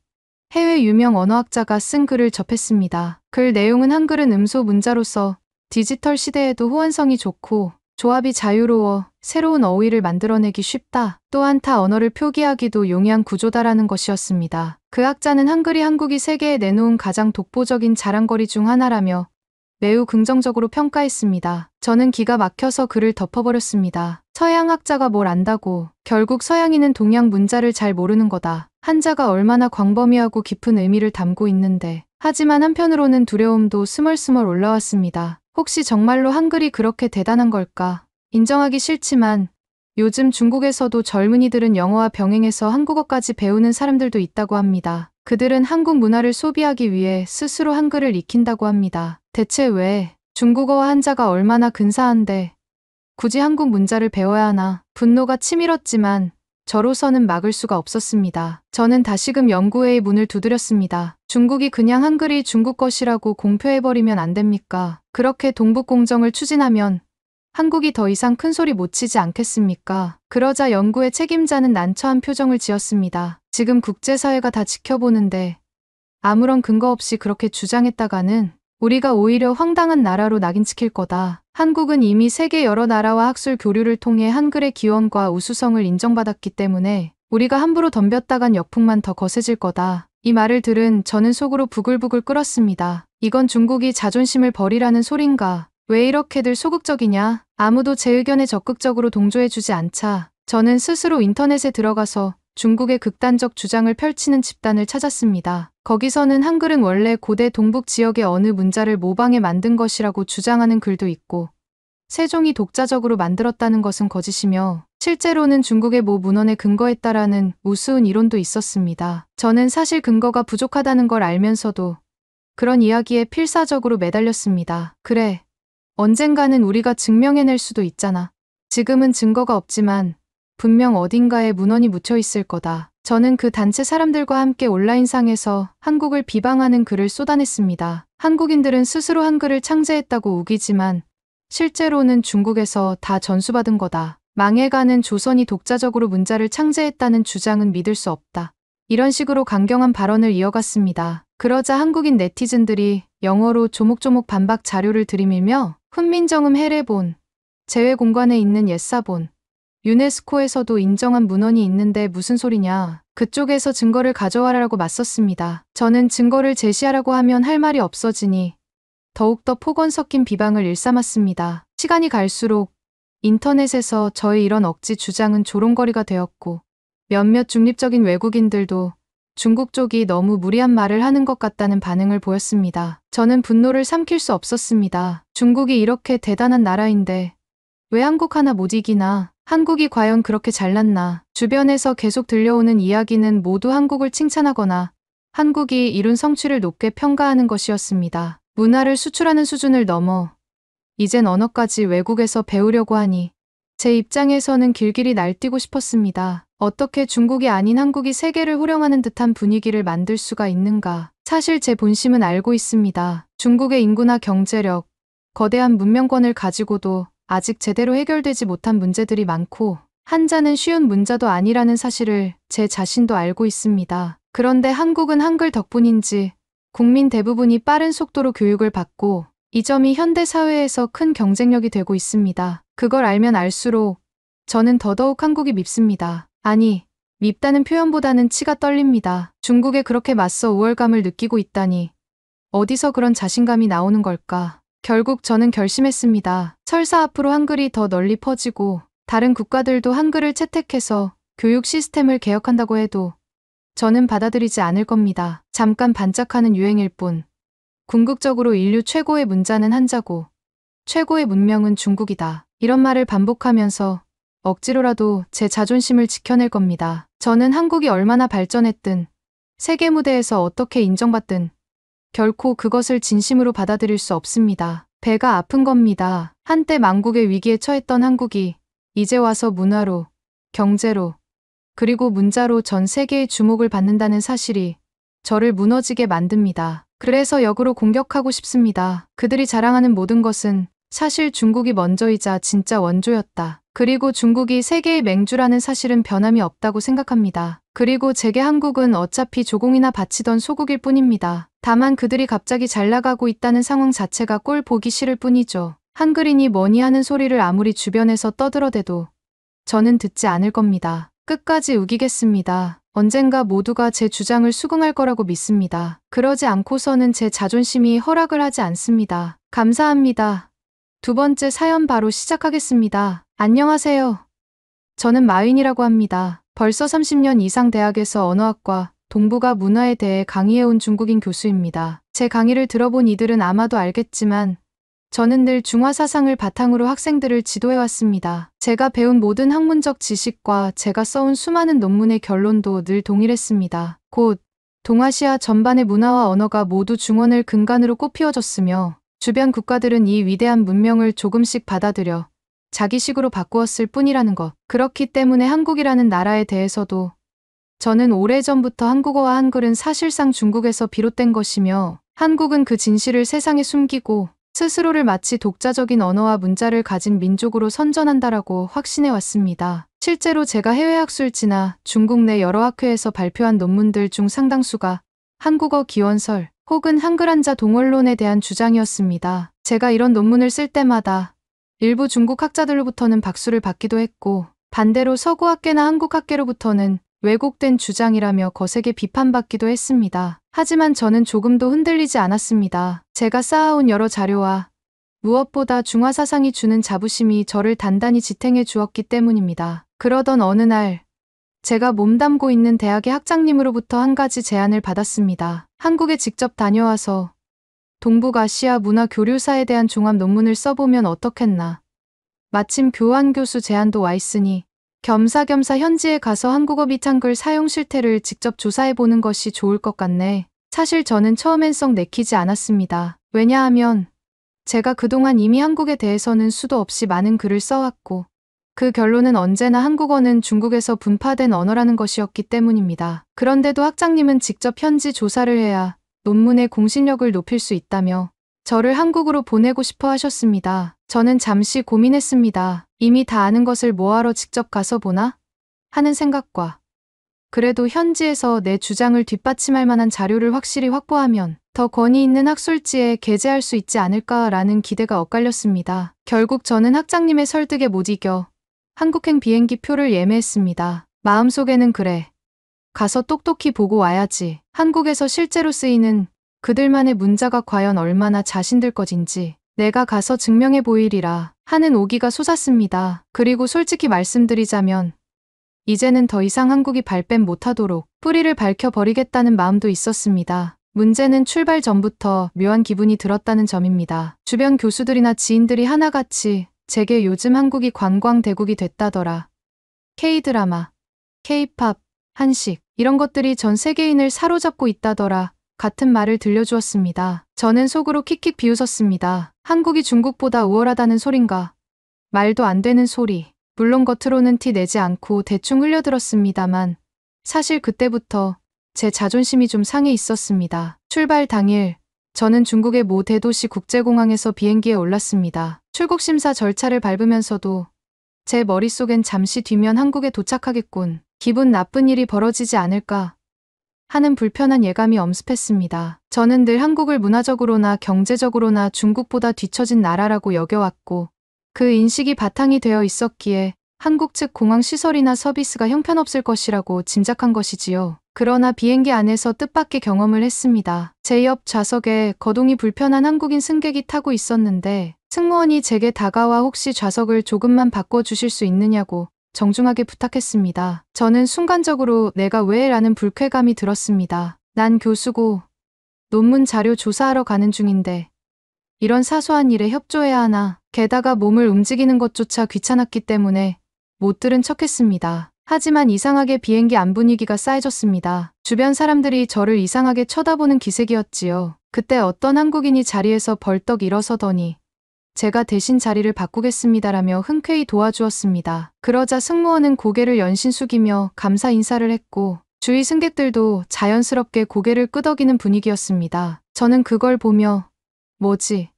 해외 유명 언어학자가 쓴 글을 접했습니다. 글 내용은 한글은 음소 문자로서 디지털 시대에도 호환성이 좋고 조합이 자유로워 새로운 어휘를 만들어내기 쉽다. 또한 타 언어를 표기하기도 용이한 구조다라는 것이었습니다. 그 학자는 한글이 한국이 세계에 내놓은 가장 독보적인 자랑거리 중 하나라며 매우 긍정적으로 평가했습니다. 저는 기가 막혀서 글을 덮어버렸습니다. 서양 학자가 뭘 안다고. 결국 서양인은 동양 문자를 잘 모르는 거다. 한자가 얼마나 광범위하고 깊은 의미를 담고 있는데. 하지만 한편으로는 두려움도 스멀스멀 올라왔습니다. 혹시 정말로 한글이 그렇게 대단한 걸까? 인정하기 싫지만 요즘 중국에서도 젊은이들은 영어와 병행해서 한국어까지 배우는 사람들도 있다고 합니다. 그들은 한국 문화를 소비하기 위해 스스로 한글을 익힌다고 합니다. 대체 왜? 중국어와 한자가 얼마나 근사한데 굳이 한국 문자를 배워야 하나? 분노가 치밀었지만 저로서는 막을 수가 없었습니다. 저는 다시금 연구회의 문을 두드렸습니다. 중국이 그냥 한글이 중국 것이라고 공표해버리면 안 됩니까? 그렇게 동북공정을 추진하면 한국이 더 이상 큰 소리 못 치지 않겠습니까? 그러자 연구회 책임자는 난처한 표정을 지었습니다. 지금 국제사회가 다 지켜보는데 아무런 근거 없이 그렇게 주장했다가는 우리가 오히려 황당한 나라로 낙인 찍힐 거다. 한국은 이미 세계 여러 나라와 학술 교류를 통해 한글의 기원과 우수성을 인정받았기 때문에 우리가 함부로 덤볐다간 역풍만 더 거세질 거다. 이 말을 들은 저는 속으로 부글부글 끓었습니다. 이건 중국이 자존심을 버리라는 소린가? 왜 이렇게들 소극적이냐? 아무도 제 의견에 적극적으로 동조해주지 않자 저는 스스로 인터넷에 들어가서 중국의 극단적 주장을 펼치는 집단을 찾았습니다. 거기서는 한글은 원래 고대 동북 지역의 어느 문자를 모방해 만든 것이라고 주장하는 글도 있고 세종이 독자적으로 만들었다는 것은 거짓이며 실제로는 중국의 모 문헌에 근거했다라는 우스운 이론도 있었습니다. 저는 사실 근거가 부족하다는 걸 알면서도 그런 이야기에 필사적으로 매달렸습니다. 그래, 언젠가는 우리가 증명해낼 수도 있잖아. 지금은 증거가 없지만 분명 어딘가에 문헌이 묻혀 있을 거다. 저는 그 단체 사람들과 함께 온라인상에서 한국을 비방하는 글을 쏟아냈습니다. 한국인들은 스스로 한글을 창제했다고 우기지만 실제로는 중국에서 다 전수받은 거다. 망해가는 조선이 독자적으로 문자를 창제했다는 주장은 믿을 수 없다. 이런 식으로 강경한 발언을 이어갔습니다. 그러자 한국인 네티즌들이 영어로 조목조목 반박 자료를 들이밀며 훈민정음 해례본, 재외공관에 있는 옛사본, 유네스코에서도 인정한 문헌이 있는데 무슨 소리냐. 그쪽에서 증거를 가져와라라고 맞섰습니다. 저는 증거를 제시하라고 하면 할 말이 없어지니 더욱더 폭언 섞인 비방을 일삼았습니다. 시간이 갈수록 인터넷에서 저의 이런 억지 주장은 조롱거리가 되었고 몇몇 중립적인 외국인들도 중국 쪽이 너무 무리한 말을 하는 것 같다는 반응을 보였습니다. 저는 분노를 삼킬 수 없었습니다. 중국이 이렇게 대단한 나라인데 왜 한국 하나 못 이기나? 한국이 과연 그렇게 잘났나? 주변에서 계속 들려오는 이야기는 모두 한국을 칭찬하거나 한국이 이룬 성취를 높게 평가하는 것이었습니다. 문화를 수출하는 수준을 넘어 이젠 언어까지 외국에서 배우려고 하니 제 입장에서는 길길이 날뛰고 싶었습니다. 어떻게 중국이 아닌 한국이 세계를 호령하는 듯한 분위기를 만들 수가 있는가? 사실 제 본심은 알고 있습니다. 중국의 인구나 경제력, 거대한 문명권을 가지고도 아직 제대로 해결되지 못한 문제들이 많고 한자는 쉬운 문자도 아니라는 사실을 제 자신도 알고 있습니다. 그런데 한국은 한글 덕분인지 국민 대부분이 빠른 속도로 교육을 받고 이 점이 현대 사회에서 큰 경쟁력이 되고 있습니다. 그걸 알면 알수록 저는 더더욱 한국이 밉습니다. 아니, 밉다는 표현보다는 치가 떨립니다. 중국에 그렇게 맞서 우월감을 느끼고 있다니 어디서 그런 자신감이 나오는 걸까? 결국 저는 결심했습니다. 설사 앞으로 한글이 더 널리 퍼지고 다른 국가들도 한글을 채택해서 교육 시스템을 개혁한다고 해도 저는 받아들이지 않을 겁니다. 잠깐 반짝하는 유행일 뿐. 궁극적으로 인류 최고의 문자는 한자고 최고의 문명은 중국이다. 이런 말을 반복하면서 억지로라도 제 자존심을 지켜낼 겁니다. 저는 한국이 얼마나 발전했든 세계 무대에서 어떻게 인정받든 결코 그것을 진심으로 받아들일 수 없습니다. 배가 아픈 겁니다. 한때 망국의 위기에 처했던 한국이 이제 와서 문화로, 경제로, 그리고 문자로 전 세계의 주목을 받는다는 사실이 저를 무너지게 만듭니다. 그래서 역으로 공격하고 싶습니다. 그들이 자랑하는 모든 것은 사실 중국이 먼저이자 진짜 원조였다. 그리고 중국이 세계의 맹주라는 사실은 변함이 없다고 생각합니다. 그리고 제게 한국은 어차피 조공이나 바치던 소국일 뿐입니다. 다만 그들이 갑자기 잘 나가고 있다는 상황 자체가 꼴 보기 싫을 뿐이죠. 한글이니 뭐니 하는 소리를 아무리 주변에서 떠들어대도 저는 듣지 않을 겁니다. 끝까지 우기겠습니다. 언젠가 모두가 제 주장을 수긍할 거라고 믿습니다. 그러지 않고서는 제 자존심이 허락을 하지 않습니다. 감사합니다. 두 번째 사연 바로 시작하겠습니다. 안녕하세요. 저는 마윈이라고 합니다. 벌써 30년 이상 대학에서 언어학과, 동북아 문화에 대해 강의해온 중국인 교수입니다. 제 강의를 들어본 이들은 아마도 알겠지만 저는 늘 중화 사상을 바탕으로 학생들을 지도해왔습니다. 제가 배운 모든 학문적 지식과 제가 써온 수많은 논문의 결론도 늘 동일했습니다. 곧 동아시아 전반의 문화와 언어가 모두 중원을 근간으로 꼽히어졌으며 주변 국가들은 이 위대한 문명을 조금씩 받아들여 자기식으로 바꾸었을 뿐이라는 것. 그렇기 때문에 한국이라는 나라에 대해서도 저는 오래전부터 한국어와 한글은 사실상 중국에서 비롯된 것이며 한국은 그 진실을 세상에 숨기고 스스로를 마치 독자적인 언어와 문자를 가진 민족으로 선전한다라고 확신해 왔습니다. 실제로 제가 해외 학술지나 중국 내 여러 학회에서 발표한 논문들 중 상당수가 한국어 기원설 혹은 한글 한자 동원론에 대한 주장이었습니다. 제가 이런 논문을 쓸 때마다 일부 중국 학자들로부터는 박수를 받기도 했고 반대로 서구 학계나 한국 학계로부터는 왜곡된 주장이라며 거세게 비판받기도 했습니다. 하지만 저는 조금도 흔들리지 않았습니다. 제가 쌓아온 여러 자료와 무엇보다 중화 사상이 주는 자부심이 저를 단단히 지탱해 주었기 때문입니다. 그러던 어느 날 제가 몸담고 있는 대학의 학장님으로부터 한 가지 제안을 받았습니다. 한국에 직접 다녀와서 동북아시아 문화 교류사에 대한 종합 논문을 써보면 어떻겠나. 마침 교환 교수 제안도 와 있으니 겸사겸사 현지에 가서 한국어 비탄글 사용 실태를 직접 조사해보는 것이 좋을 것 같네. 사실 저는 처음엔 썩 내키지 않았습니다. 왜냐하면 제가 그동안 이미 한국에 대해서는 수도 없이 많은 글을 써왔고 그 결론은 언제나 한국어는 중국에서 분파된 언어라는 것이었기 때문입니다. 그런데도 학장님은 직접 현지 조사를 해야 논문의 공신력을 높일 수 있다며 저를 한국으로 보내고 싶어 하셨습니다. 저는 잠시 고민했습니다. 이미 다 아는 것을 뭐하러 직접 가서 보나? 하는 생각과 그래도 현지에서 내 주장을 뒷받침할 만한 자료를 확실히 확보하면 더 권위 있는 학술지에 게재할 수 있지 않을까라는 기대가 엇갈렸습니다. 결국 저는 학장님의 설득에 못 이겨 한국행 비행기 표를 예매했습니다. 마음속에는 그래. 가서 똑똑히 보고 와야지. 한국에서 실제로 쓰이는 그들만의 문자가 과연 얼마나 자신들 것인지 내가 가서 증명해 보이리라 하는 오기가 솟았습니다. 그리고 솔직히 말씀드리자면 이제는 더 이상 한국이 발뺌 못하도록 뿌리를 밝혀버리겠다는 마음도 있었습니다. 문제는 출발 전부터 묘한 기분이 들었다는 점입니다. 주변 교수들이나 지인들이 하나같이 제게 요즘 한국이 관광대국이 됐다더라. K-드라마, K-팝, 한식 이런 것들이 전 세계인을 사로잡고 있다더라. 같은 말을 들려주었습니다. 저는 속으로 킥킥 비웃었습니다. 한국이 중국보다 우월하다는 소린가? 말도 안 되는 소리. 물론 겉으로는 티 내지 않고 대충 흘려들었습니다만 사실 그때부터 제 자존심이 좀 상해 있었습니다. 출발 당일 저는 중국의 모 대도시 국제공항에서 비행기에 올랐습니다. 출국 심사 절차를 밟으면서도 제 머릿속엔 잠시 뒤면 한국에 도착하겠군. 기분 나쁜 일이 벌어지지 않을까 하는 불편한 예감이 엄습했습니다. 저는 늘 한국을 문화적으로나 경제적으로나 중국보다 뒤처진 나라라고 여겨왔고 그 인식이 바탕이 되어 있었기에 한국 측 공항 시설이나 서비스가 형편없을 것이라고 짐작한 것이지요. 그러나 비행기 안에서 뜻밖의 경험을 했습니다. 제 옆 좌석에 거동이 불편한 한국인 승객이 타고 있었는데 승무원이 제게 다가와 혹시 좌석을 조금만 바꿔주실 수 있느냐고 정중하게 부탁했습니다. 저는 순간적으로 내가 왜? 라는 불쾌감이 들었습니다. 난 교수고 논문 자료 조사하러 가는 중인데 이런 사소한 일에 협조해야 하나. 게다가 몸을 움직이는 것조차 귀찮았기 때문에 못 들은 척했습니다. 하지만 이상하게 비행기 안 분위기가 싸해졌습니다. 주변 사람들이 저를 이상하게 쳐다보는 기색이었지요. 그때 어떤 한국인이 자리에서 벌떡 일어서더니 제가 대신 자리를 바꾸겠습니다라며 흔쾌히 도와주었습니다. 그러자 승무원은 고개를 연신 숙이며 감사 인사를 했고 주위 승객들도 자연스럽게 고개를 끄덕이는 분위기였습니다. 저는 그걸 보며 뭐지?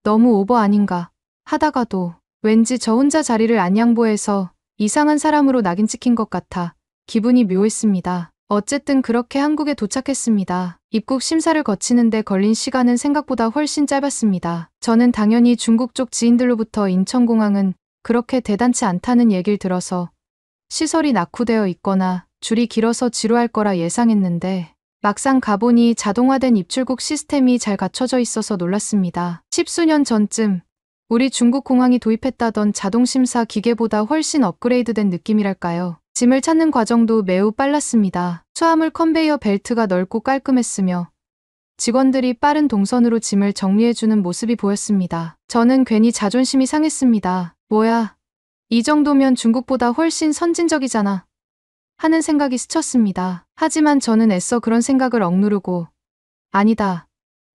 너무 오버 아닌가 하다가도 왠지 저 혼자 자리를 안 양보해서 이상한 사람으로 낙인 찍힌 것 같아 기분이 묘했습니다. 어쨌든 그렇게 한국에 도착했습니다. 입국 심사를 거치는데 걸린 시간은 생각보다 훨씬 짧았습니다. 저는 당연히 중국 쪽 지인들로부터 인천공항은 그렇게 대단치 않다는 얘기를 들어서 시설이 낙후되어 있거나 줄이 길어서 지루할 거라 예상했는데 막상 가보니 자동화된 입출국 시스템이 잘 갖춰져 있어서 놀랐습니다. 10수년 전쯤 우리 중국 공항이 도입했다던 자동심사 기계보다 훨씬 업그레이드된 느낌이랄까요. 짐을 찾는 과정도 매우 빨랐습니다. 수화물 컨베이어 벨트가 넓고 깔끔했으며 직원들이 빠른 동선으로 짐을 정리해주는 모습이 보였습니다. 저는 괜히 자존심이 상했습니다. 뭐야, 이 정도면 중국보다 훨씬 선진적이잖아 하는 생각이 스쳤습니다. 하지만 저는 애써 그런 생각을 억누르고 아니다.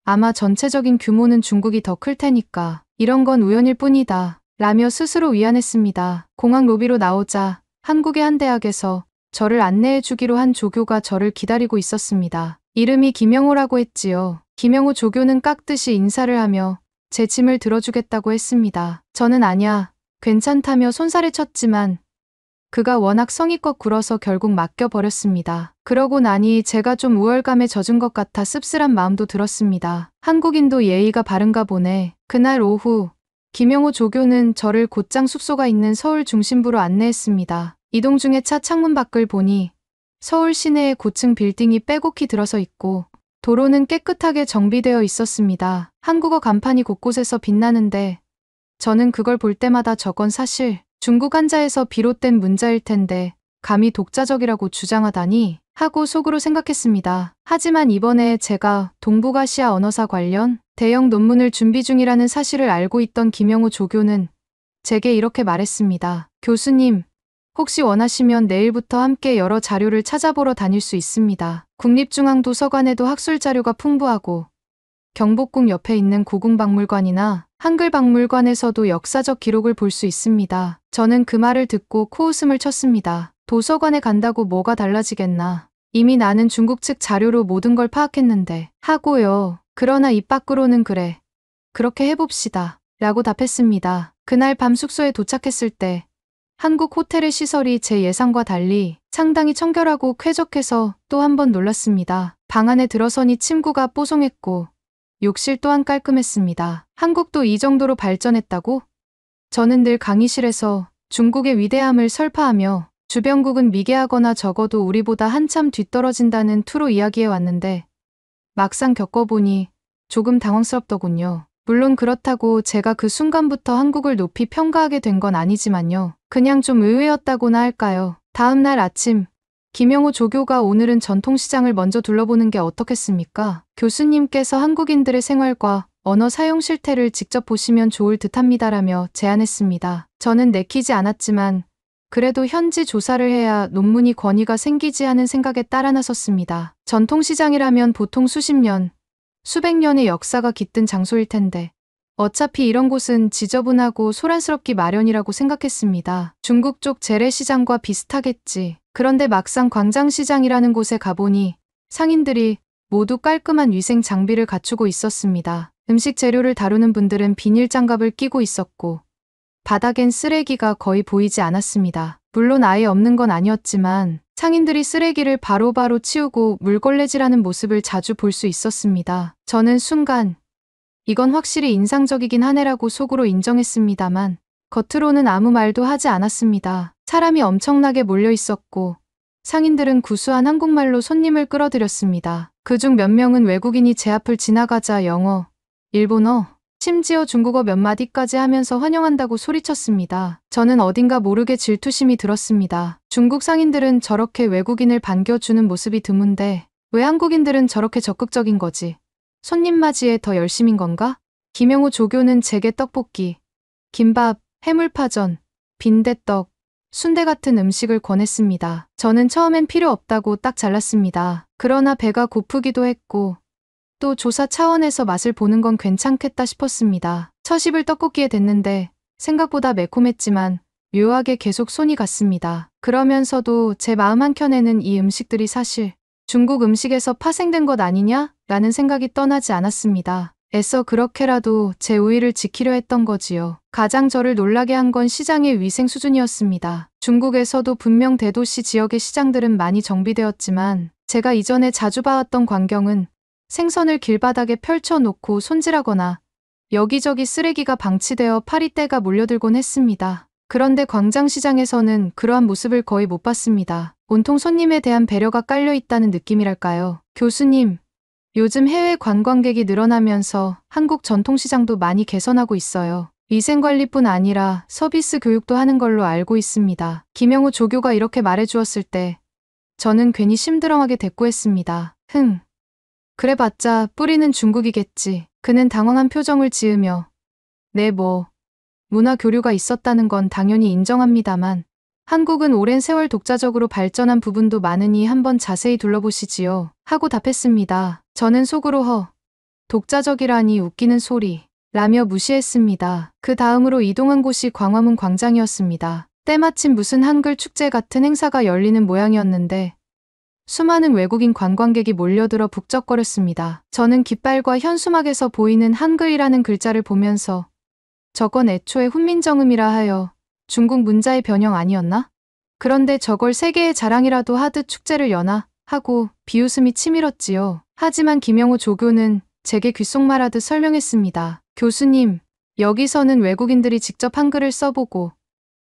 아마 전체적인 규모는 중국이 더 클 테니까 이런 건 우연일 뿐이다 라며 스스로 위안했습니다. 공항 로비로 나오자 한국의 한 대학에서 저를 안내해 주기로 한 조교가 저를 기다리고 있었습니다. 이름이 김영호라고 했지요. 김영호 조교는 깍듯이 인사를 하며 제 짐을 들어주겠다고 했습니다. 저는 아냐, 괜찮다며 손살을 쳤지만 그가 워낙 성의껏 굴어서 결국 맡겨버렸습니다. 그러고 나니 제가 좀 우월감에 젖은 것 같아 씁쓸한 마음도 들었습니다. 한국인도 예의가 바른가 보네. 그날 오후 김영호 조교는 저를 곧장 숙소가 있는 서울 중심부로 안내했습니다. 이동 중에 차 창문 밖을 보니 서울 시내의 고층 빌딩이 빼곡히 들어서 있고 도로는 깨끗하게 정비되어 있었습니다. 한국어 간판이 곳곳에서 빛나는데 저는 그걸 볼 때마다 저건 사실 중국 한자에서 비롯된 문자일 텐데 감히 독자적이라고 주장하다니 하고 속으로 생각했습니다. 하지만 이번에 제가 동북아시아 언어사 관련 대형 논문을 준비 중이라는 사실을 알고 있던 김영호 조교는 제게 이렇게 말했습니다. 교수님, 혹시 원하시면 내일부터 함께 여러 자료를 찾아보러 다닐 수 있습니다. 국립중앙도서관에도 학술 자료가 풍부하고 경복궁 옆에 있는 고궁박물관이나 한글박물관에서도 역사적 기록을 볼 수 있습니다. 저는 그 말을 듣고 코웃음을 쳤습니다. 도서관에 간다고 뭐가 달라지겠나. 이미 나는 중국 측 자료로 모든 걸 파악했는데 하고요. 그러나 입 밖으로는 그래. 그렇게 해봅시다. 라고 답했습니다. 그날 밤 숙소에 도착했을 때 한국 호텔의 시설이 제 예상과 달리 상당히 청결하고 쾌적해서 또 한 번 놀랐습니다. 방 안에 들어서니 침구가 뽀송했고 욕실 또한 깔끔했습니다. 한국도 이 정도로 발전했다고? 저는 늘 강의실에서 중국의 위대함을 설파하며 주변국은 미개하거나 적어도 우리보다 한참 뒤떨어진다는 투로 이야기해왔는데 막상 겪어보니 조금 당황스럽더군요. 물론 그렇다고 제가 그 순간부터 한국을 높이 평가하게 된 건 아니지만요. 그냥 좀 의외였다고나 할까요. 다음 날 아침 김영호 조교가 오늘은 전통시장을 먼저 둘러보는 게 어떻겠습니까? 교수님께서 한국인들의 생활과 언어 사용 실태를 직접 보시면 좋을 듯합니다라며 제안했습니다. 저는 내키지 않았지만 그래도 현지 조사를 해야 논문이 권위가 생기지 하는 생각에 따라 나섰습니다. 전통시장이라면 보통 수십 년, 수백 년의 역사가 깃든 장소일 텐데 어차피 이런 곳은 지저분하고 소란스럽기 마련이라고 생각했습니다. 중국 쪽 재래시장과 비슷하겠지. 그런데 막상 광장시장이라는 곳에 가보니 상인들이 모두 깔끔한 위생 장비를 갖추고 있었습니다. 음식 재료를 다루는 분들은 비닐 장갑을 끼고 있었고 바닥엔 쓰레기가 거의 보이지 않았습니다. 물론 아예 없는 건 아니었지만 상인들이 쓰레기를 바로바로 치우고 물걸레질하는 모습을 자주 볼 수 있었습니다. 저는 순간 이건 확실히 인상적이긴 하네라고 속으로 인정했습니다만 겉으로는 아무 말도 하지 않았습니다. 사람이 엄청나게 몰려 있었고 상인들은 구수한 한국말로 손님을 끌어들였습니다. 그중 몇 명은 외국인이 제 앞을 지나가자 영어, 일본어, 심지어 중국어 몇 마디까지 하면서 환영한다고 소리쳤습니다. 저는 어딘가 모르게 질투심이 들었습니다. 중국 상인들은 저렇게 외국인을 반겨주는 모습이 드문데 왜 한국인들은 저렇게 적극적인 거지? 손님 맞이에 더 열심인 건가? 김영호 조교는 제게 떡볶이, 김밥, 해물파전, 빈대떡, 순대 같은 음식을 권했습니다. 저는 처음엔 필요 없다고 딱 잘랐습니다. 그러나 배가 고프기도 했고 또 조사 차원에서 맛을 보는 건 괜찮겠다 싶었습니다. 첫 입을 떡볶이에 댔는데 생각보다 매콤했지만 묘하게 계속 손이 갔습니다. 그러면서도 제 마음 한켠에는 이 음식들이 사실 중국 음식에서 파생된 것 아니냐? 라는 생각이 떠나지 않았습니다. 애써 그렇게라도 제 우위를 지키려 했던 거지요. 가장 저를 놀라게 한 건 시장의 위생 수준이었습니다. 중국에서도 분명 대도시 지역의 시장들은 많이 정비되었지만 제가 이전에 자주 봐왔던 광경은 생선을 길바닥에 펼쳐놓고 손질하거나 여기저기 쓰레기가 방치되어 파리떼가 몰려들곤 했습니다. 그런데 광장시장에서는 그러한 모습을 거의 못 봤습니다. 온통 손님에 대한 배려가 깔려 있다는 느낌이랄까요. 교수님, 요즘 해외 관광객이 늘어나면서 한국 전통시장도 많이 개선하고 있어요. 위생관리뿐 아니라 서비스 교육도 하는 걸로 알고 있습니다. 김영호 조교가 이렇게 말해주었을 때 저는 괜히 심드렁하게 대꾸했습니다. 그래봤자 뿌리는 중국이겠지. 그는 당황한 표정을 지으며 네 문화 교류가 있었다는 건 당연히 인정합니다만 한국은 오랜 세월 독자적으로 발전한 부분도 많으니 한번 자세히 둘러보시지요. 하고 답했습니다. 저는 속으로 독자적이라니 웃기는 소리 라며 무시했습니다. 그 다음으로 이동한 곳이 광화문 광장이었습니다. 때마침 무슨 한글 축제 같은 행사가 열리는 모양이었는데 수많은 외국인 관광객이 몰려들어 북적거렸습니다. 저는 깃발과 현수막에서 보이는 한글이라는 글자를 보면서 저건 애초에 훈민정음이라 하여 중국 문자의 변형 아니었나? 그런데 저걸 세계의 자랑이라도 하듯 축제를 여나? 하고 비웃음이 치밀었지요. 하지만 김영호 조교는 제게 귓속말하듯 설명했습니다. 교수님, 여기서는 외국인들이 직접 한글을 써보고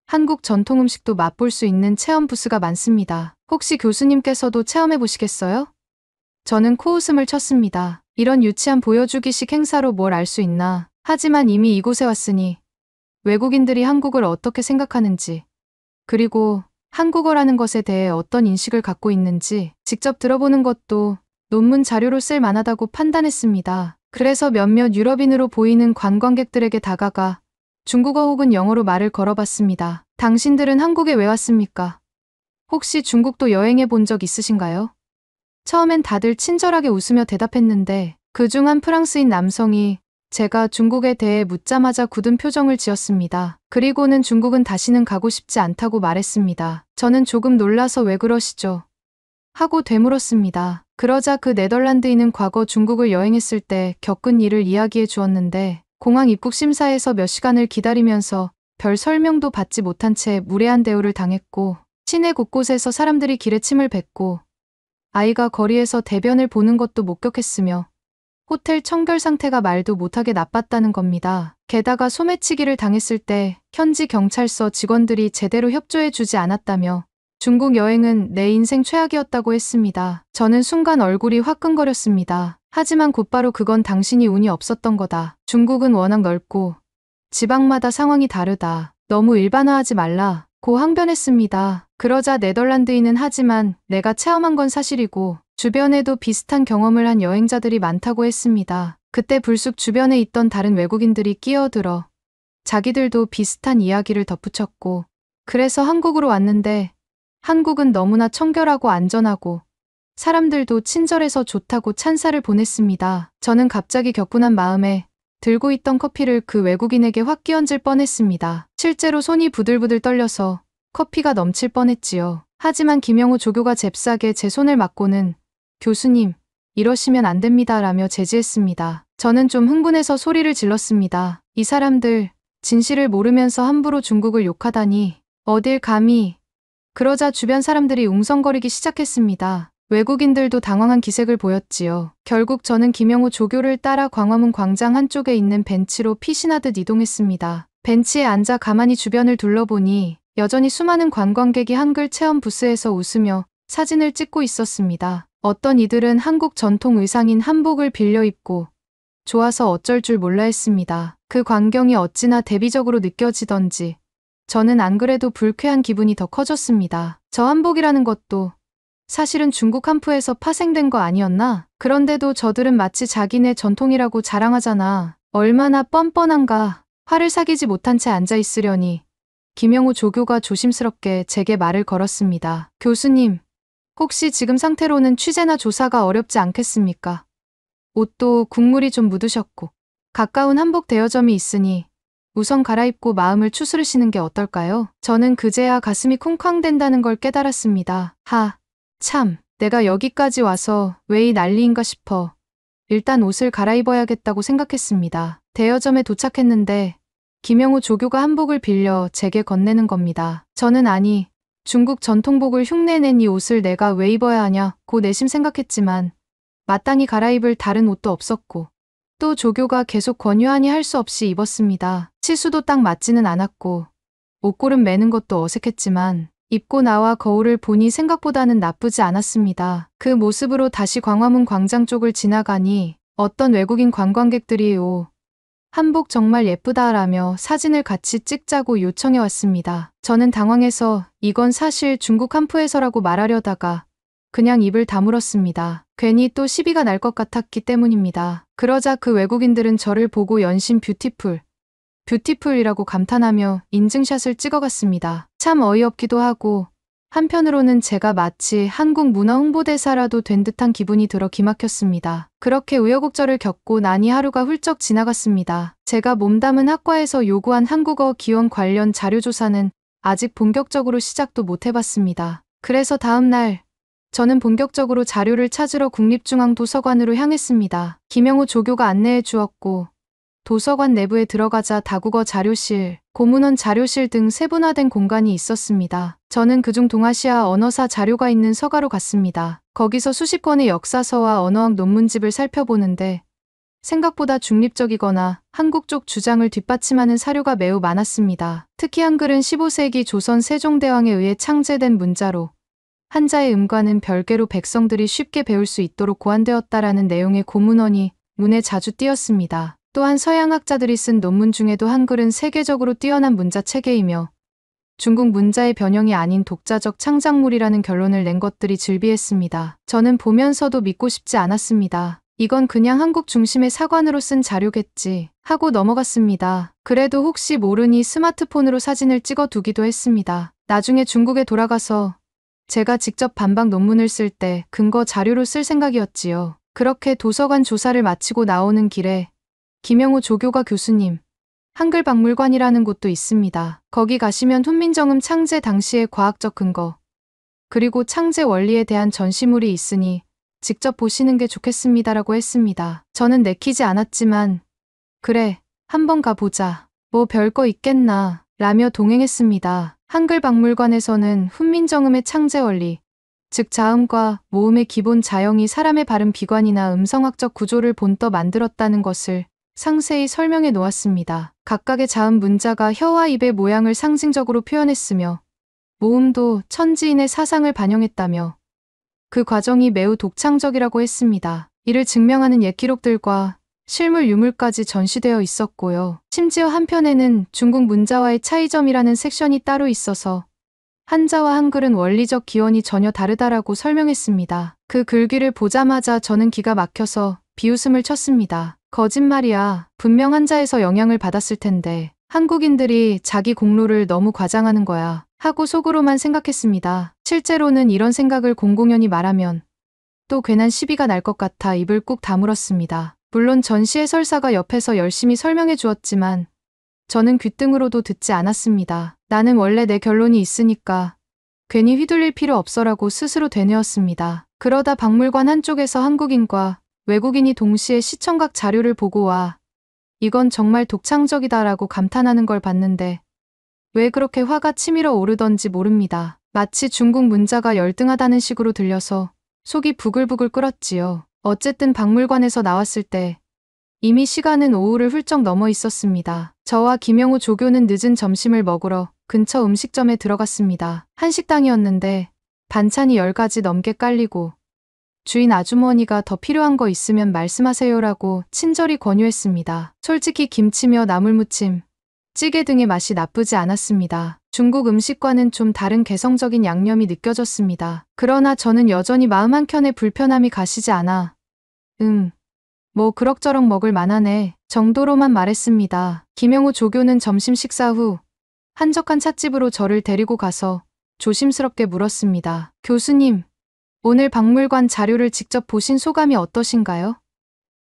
한국 전통 음식도 맛볼 수 있는 체험 부스가 많습니다. 혹시 교수님께서도 체험해 보시겠어요? 저는 코웃음을 쳤습니다. 이런 유치한 보여주기식 행사로 뭘 알 수 있나. 하지만 이미 이곳에 왔으니 외국인들이 한국을 어떻게 생각하는지 그리고 한국어라는 것에 대해 어떤 인식을 갖고 있는지 직접 들어보는 것도 논문 자료로 쓸 만하다고 판단했습니다. 그래서 몇몇 유럽인으로 보이는 관광객들에게 다가가 중국어 혹은 영어로 말을 걸어봤습니다. 당신들은 한국에 왜 왔습니까? 혹시 중국도 여행해 본 적 있으신가요? 처음엔 다들 친절하게 웃으며 대답했는데 그중 한 프랑스인 남성이 제가 중국에 대해 묻자마자 굳은 표정을 지었습니다. 그리고는 중국은 다시는 가고 싶지 않다고 말했습니다. 저는 조금 놀라서 왜 그러시죠? 하고 되물었습니다. 그러자 그 네덜란드인은 과거 중국을 여행했을 때 겪은 일을 이야기해 주었는데 공항 입국 심사에서 몇 시간을 기다리면서 별 설명도 받지 못한 채 무례한 대우를 당했고 시내 곳곳에서 사람들이 길에 침을 뱉고 아이가 거리에서 대변을 보는 것도 목격했으며 호텔 청결 상태가 말도 못하게 나빴다는 겁니다. 게다가 소매치기를 당했을 때 현지 경찰서 직원들이 제대로 협조해 주지 않았다며 중국 여행은 내 인생 최악이었다고 했습니다. 저는 순간 얼굴이 화끈거렸습니다. 하지만 곧바로 그건 당신이 운이 없었던 거다. 중국은 워낙 넓고 지방마다 상황이 다르다. 너무 일반화하지 말라. 고 항변했습니다. 그러자 네덜란드인은 하지만 내가 체험한 건 사실이고 주변에도 비슷한 경험을 한 여행자들이 많다고 했습니다. 그때 불쑥 주변에 있던 다른 외국인들이 끼어들어 자기들도 비슷한 이야기를 덧붙였고 그래서 한국으로 왔는데 한국은 너무나 청결하고 안전하고 사람들도 친절해서 좋다고 찬사를 보냈습니다. 저는 갑자기 격분한 마음에 들고 있던 커피를 그 외국인에게 확 끼얹을 뻔했습니다. 실제로 손이 부들부들 떨려서 커피가 넘칠 뻔했지요. 하지만 김영호 조교가 잽싸게 제 손을 막고는 교수님, 이러시면 안 됩니다 라며 제지했습니다. 저는 좀 흥분해서 소리를 질렀습니다. 이 사람들 진실을 모르면서 함부로 중국을 욕하다니 어딜 감히. 그러자 주변 사람들이 웅성거리기 시작했습니다. 외국인들도 당황한 기색을 보였지요. 결국 저는 김영호 조교를 따라 광화문 광장 한쪽에 있는 벤치로 피신하듯 이동했습니다. 벤치에 앉아 가만히 주변을 둘러보니 여전히 수많은 관광객이 한글 체험 부스에서 웃으며 사진을 찍고 있었습니다. 어떤 이들은 한국 전통 의상인 한복을 빌려 입고 좋아서 어쩔 줄 몰라 했습니다. 그 광경이 어찌나 대비적으로 느껴지던지 저는 안 그래도 불쾌한 기분이 더 커졌습니다. 저 한복이라는 것도 사실은 중국 한푸에서 파생된 거 아니었나? 그런데도 저들은 마치 자기네 전통이라고 자랑하잖아. 얼마나 뻔뻔한가. 화를 사귀지 못한 채 앉아 있으려니 김영우 조교가 조심스럽게 제게 말을 걸었습니다. 교수님, 혹시 지금 상태로는 취재나 조사가 어렵지 않겠습니까? 옷도 국물이 좀 묻으셨고 가까운 한복 대여점이 있으니 우선 갈아입고 마음을 추스르시는 게 어떨까요? 저는 그제야 가슴이 쿵쾅댄다는 걸 깨달았습니다. 참, 내가 여기까지 와서 왜 이 난리인가 싶어 일단 옷을 갈아입어야겠다고 생각했습니다. 대여점에 도착했는데 김영우 조교가 한복을 빌려 제게 건네는 겁니다. 저는 아니, 중국 전통복을 흉내낸 이 옷을 내가 왜 입어야 하냐고 내심 생각했지만 마땅히 갈아입을 다른 옷도 없었고 또 조교가 계속 권유하니 할 수 없이 입었습니다. 치수도 딱 맞지는 않았고 옷고름 매는 것도 어색했지만 입고 나와 거울을 보니 생각보다는 나쁘지 않았습니다. 그 모습으로 다시 광화문 광장 쪽을 지나가니 어떤 외국인 관광객들이 한복 정말 예쁘다라며 사진을 같이 찍자고 요청해 왔습니다. 저는 당황해서 이건 사실 중국 한푸에서라고 말하려다가 그냥 입을 다물었습니다. 괜히 또 시비가 날 것 같았기 때문입니다. 그러자 그 외국인들은 저를 보고 연신 뷰티풀이라고 감탄하며 인증샷을 찍어갔습니다. 참 어이없기도 하고 한편으로는 제가 마치 한국 문화 홍보대사라도 된 듯한 기분이 들어 기막혔습니다. 그렇게 우여곡절을 겪고 나니 하루가 훌쩍 지나갔습니다. 제가 몸담은 학과에서 요구한 한국어 기원 관련 자료조사는 아직 본격적으로 시작도 못 해봤습니다. 그래서 다음 날 저는 본격적으로 자료를 찾으러 국립중앙도서관으로 향했습니다. 김영우 조교가 안내해 주었고 도서관 내부에 들어가자 다국어 자료실, 고문원 자료실 등 세분화된 공간이 있었습니다. 저는 그중 동아시아 언어사 자료가 있는 서가로 갔습니다. 거기서 수십 권의 역사서와 언어학 논문집을 살펴보는데 생각보다 중립적이거나 한국 쪽 주장을 뒷받침하는 사료가 매우 많았습니다. 특히 한글은 15세기 조선 세종대왕에 의해 창제된 문자로 한자의 음과는 별개로 백성들이 쉽게 배울 수 있도록 고안되었다라는 내용의 고문원이 문에 자주 띄었습니다. 또한 서양학자들이 쓴 논문 중에도 한글은 세계적으로 뛰어난 문자 체계이며 중국 문자의 변형이 아닌 독자적 창작물이라는 결론을 낸 것들이 즐비했습니다. 저는 보면서도 믿고 싶지 않았습니다. 이건 그냥 한국 중심의 사관으로 쓴 자료겠지 하고 넘어갔습니다. 그래도 혹시 모르니 스마트폰으로 사진을 찍어 두기도 했습니다. 나중에 중국에 돌아가서 제가 직접 반박 논문을 쓸 때 근거 자료로 쓸 생각이었지요. 그렇게 도서관 조사를 마치고 나오는 길에 김영우 조교가 교수님, 한글박물관이라는 곳도 있습니다. 거기 가시면 훈민정음 창제 당시의 과학적 근거, 그리고 창제 원리에 대한 전시물이 있으니 직접 보시는 게 좋겠습니다라고 했습니다. 저는 내키지 않았지만 그래, 한번 가보자. 뭐 별거 있겠나 라며 동행했습니다. 한글박물관에서는 훈민정음의 창제 원리, 즉 자음과 모음의 기본 자형이 사람의 발음 비관이나 음성학적 구조를 본떠 만들었다는 것을 상세히 설명해 놓았습니다. 각각의 자음 문자가 혀와 입의 모양을 상징적으로 표현했으며 모음도 천지인의 사상을 반영했다며 그 과정이 매우 독창적이라고 했습니다. 이를 증명하는 옛 기록들과 실물 유물까지 전시되어 있었고요. 심지어 한편에는 중국 문자와의 차이점이라는 섹션이 따로 있어서 한자와 한글은 원리적 기원이 전혀 다르다라고 설명했습니다. 그 글귀를 보자마자 저는 기가 막혀서 비웃음을 쳤습니다. 거짓말이야. 분명 한자에서 영향을 받았을 텐데 한국인들이 자기 공로를 너무 과장하는 거야 하고 속으로만 생각했습니다. 실제로는 이런 생각을 공공연히 말하면 또 괜한 시비가 날 것 같아 입을 꾹 다물었습니다. 물론 전시 해설사가 옆에서 열심히 설명해 주었지만 저는 귓등으로도 듣지 않았습니다. 나는 원래 내 결론이 있으니까 괜히 휘둘릴 필요 없어라고 스스로 되뇌었습니다. 그러다 박물관 한쪽에서 한국인과 외국인이 동시에 시청각 자료를 보고 와 이건 정말 독창적이다라고 감탄하는 걸 봤는데 왜 그렇게 화가 치밀어 오르던지 모릅니다. 마치 중국 문자가 열등하다는 식으로 들려서 속이 부글부글 끓었지요. 어쨌든 박물관에서 나왔을 때 이미 시간은 오후를 훌쩍 넘어 있었습니다. 저와 김영우 조교는 늦은 점심을 먹으러 근처 음식점에 들어갔습니다. 한식당이었는데 반찬이 10가지 넘게 깔리고 주인 아주머니가 더 필요한 거 있으면 말씀하세요라고 친절히 권유했습니다. 솔직히 김치며 나물무침, 찌개 등의 맛이 나쁘지 않았습니다. 중국 음식과는 좀 다른 개성적인 양념이 느껴졌습니다. 그러나 저는 여전히 마음 한켠에 불편함이 가시지 않아 뭐 그럭저럭 먹을 만하네 정도로만 말했습니다. 김영호 조교는 점심 식사 후 한적한 찻집으로 저를 데리고 가서 조심스럽게 물었습니다. 교수님, 오늘 박물관 자료를 직접 보신 소감이 어떠신가요?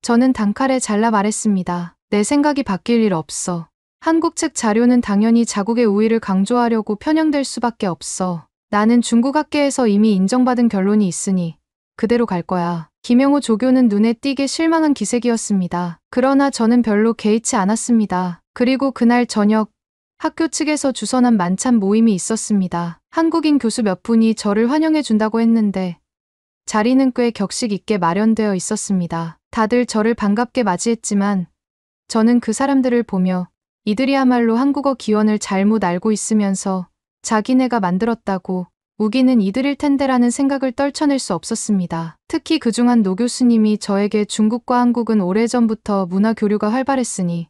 저는 단칼에 잘라 말했습니다. 내 생각이 바뀔 일 없어. 한국 책 자료는 당연히 자국의 우위를 강조하려고 편향될 수밖에 없어. 나는 중국 학계에서 이미 인정받은 결론이 있으니 그대로 갈 거야. 김영호 조교는 눈에 띄게 실망한 기색이었습니다. 그러나 저는 별로 개의치 않았습니다. 그리고 그날 저녁 학교 측에서 주선한 만찬 모임이 있었습니다. 한국인 교수 몇 분이 저를 환영해 준다고 했는데 자리는 꽤 격식 있게 마련되어 있었습니다. 다들 저를 반갑게 맞이했지만 저는 그 사람들을 보며 이들이야말로 한국어 기원을 잘못 알고 있으면서 자기네가 만들었다고 우기는 이들일 텐데라는 생각을 떨쳐낼 수 없었습니다. 특히 그중 한 노 교수님이 저에게 중국과 한국은 오래전부터 문화 교류가 활발했으니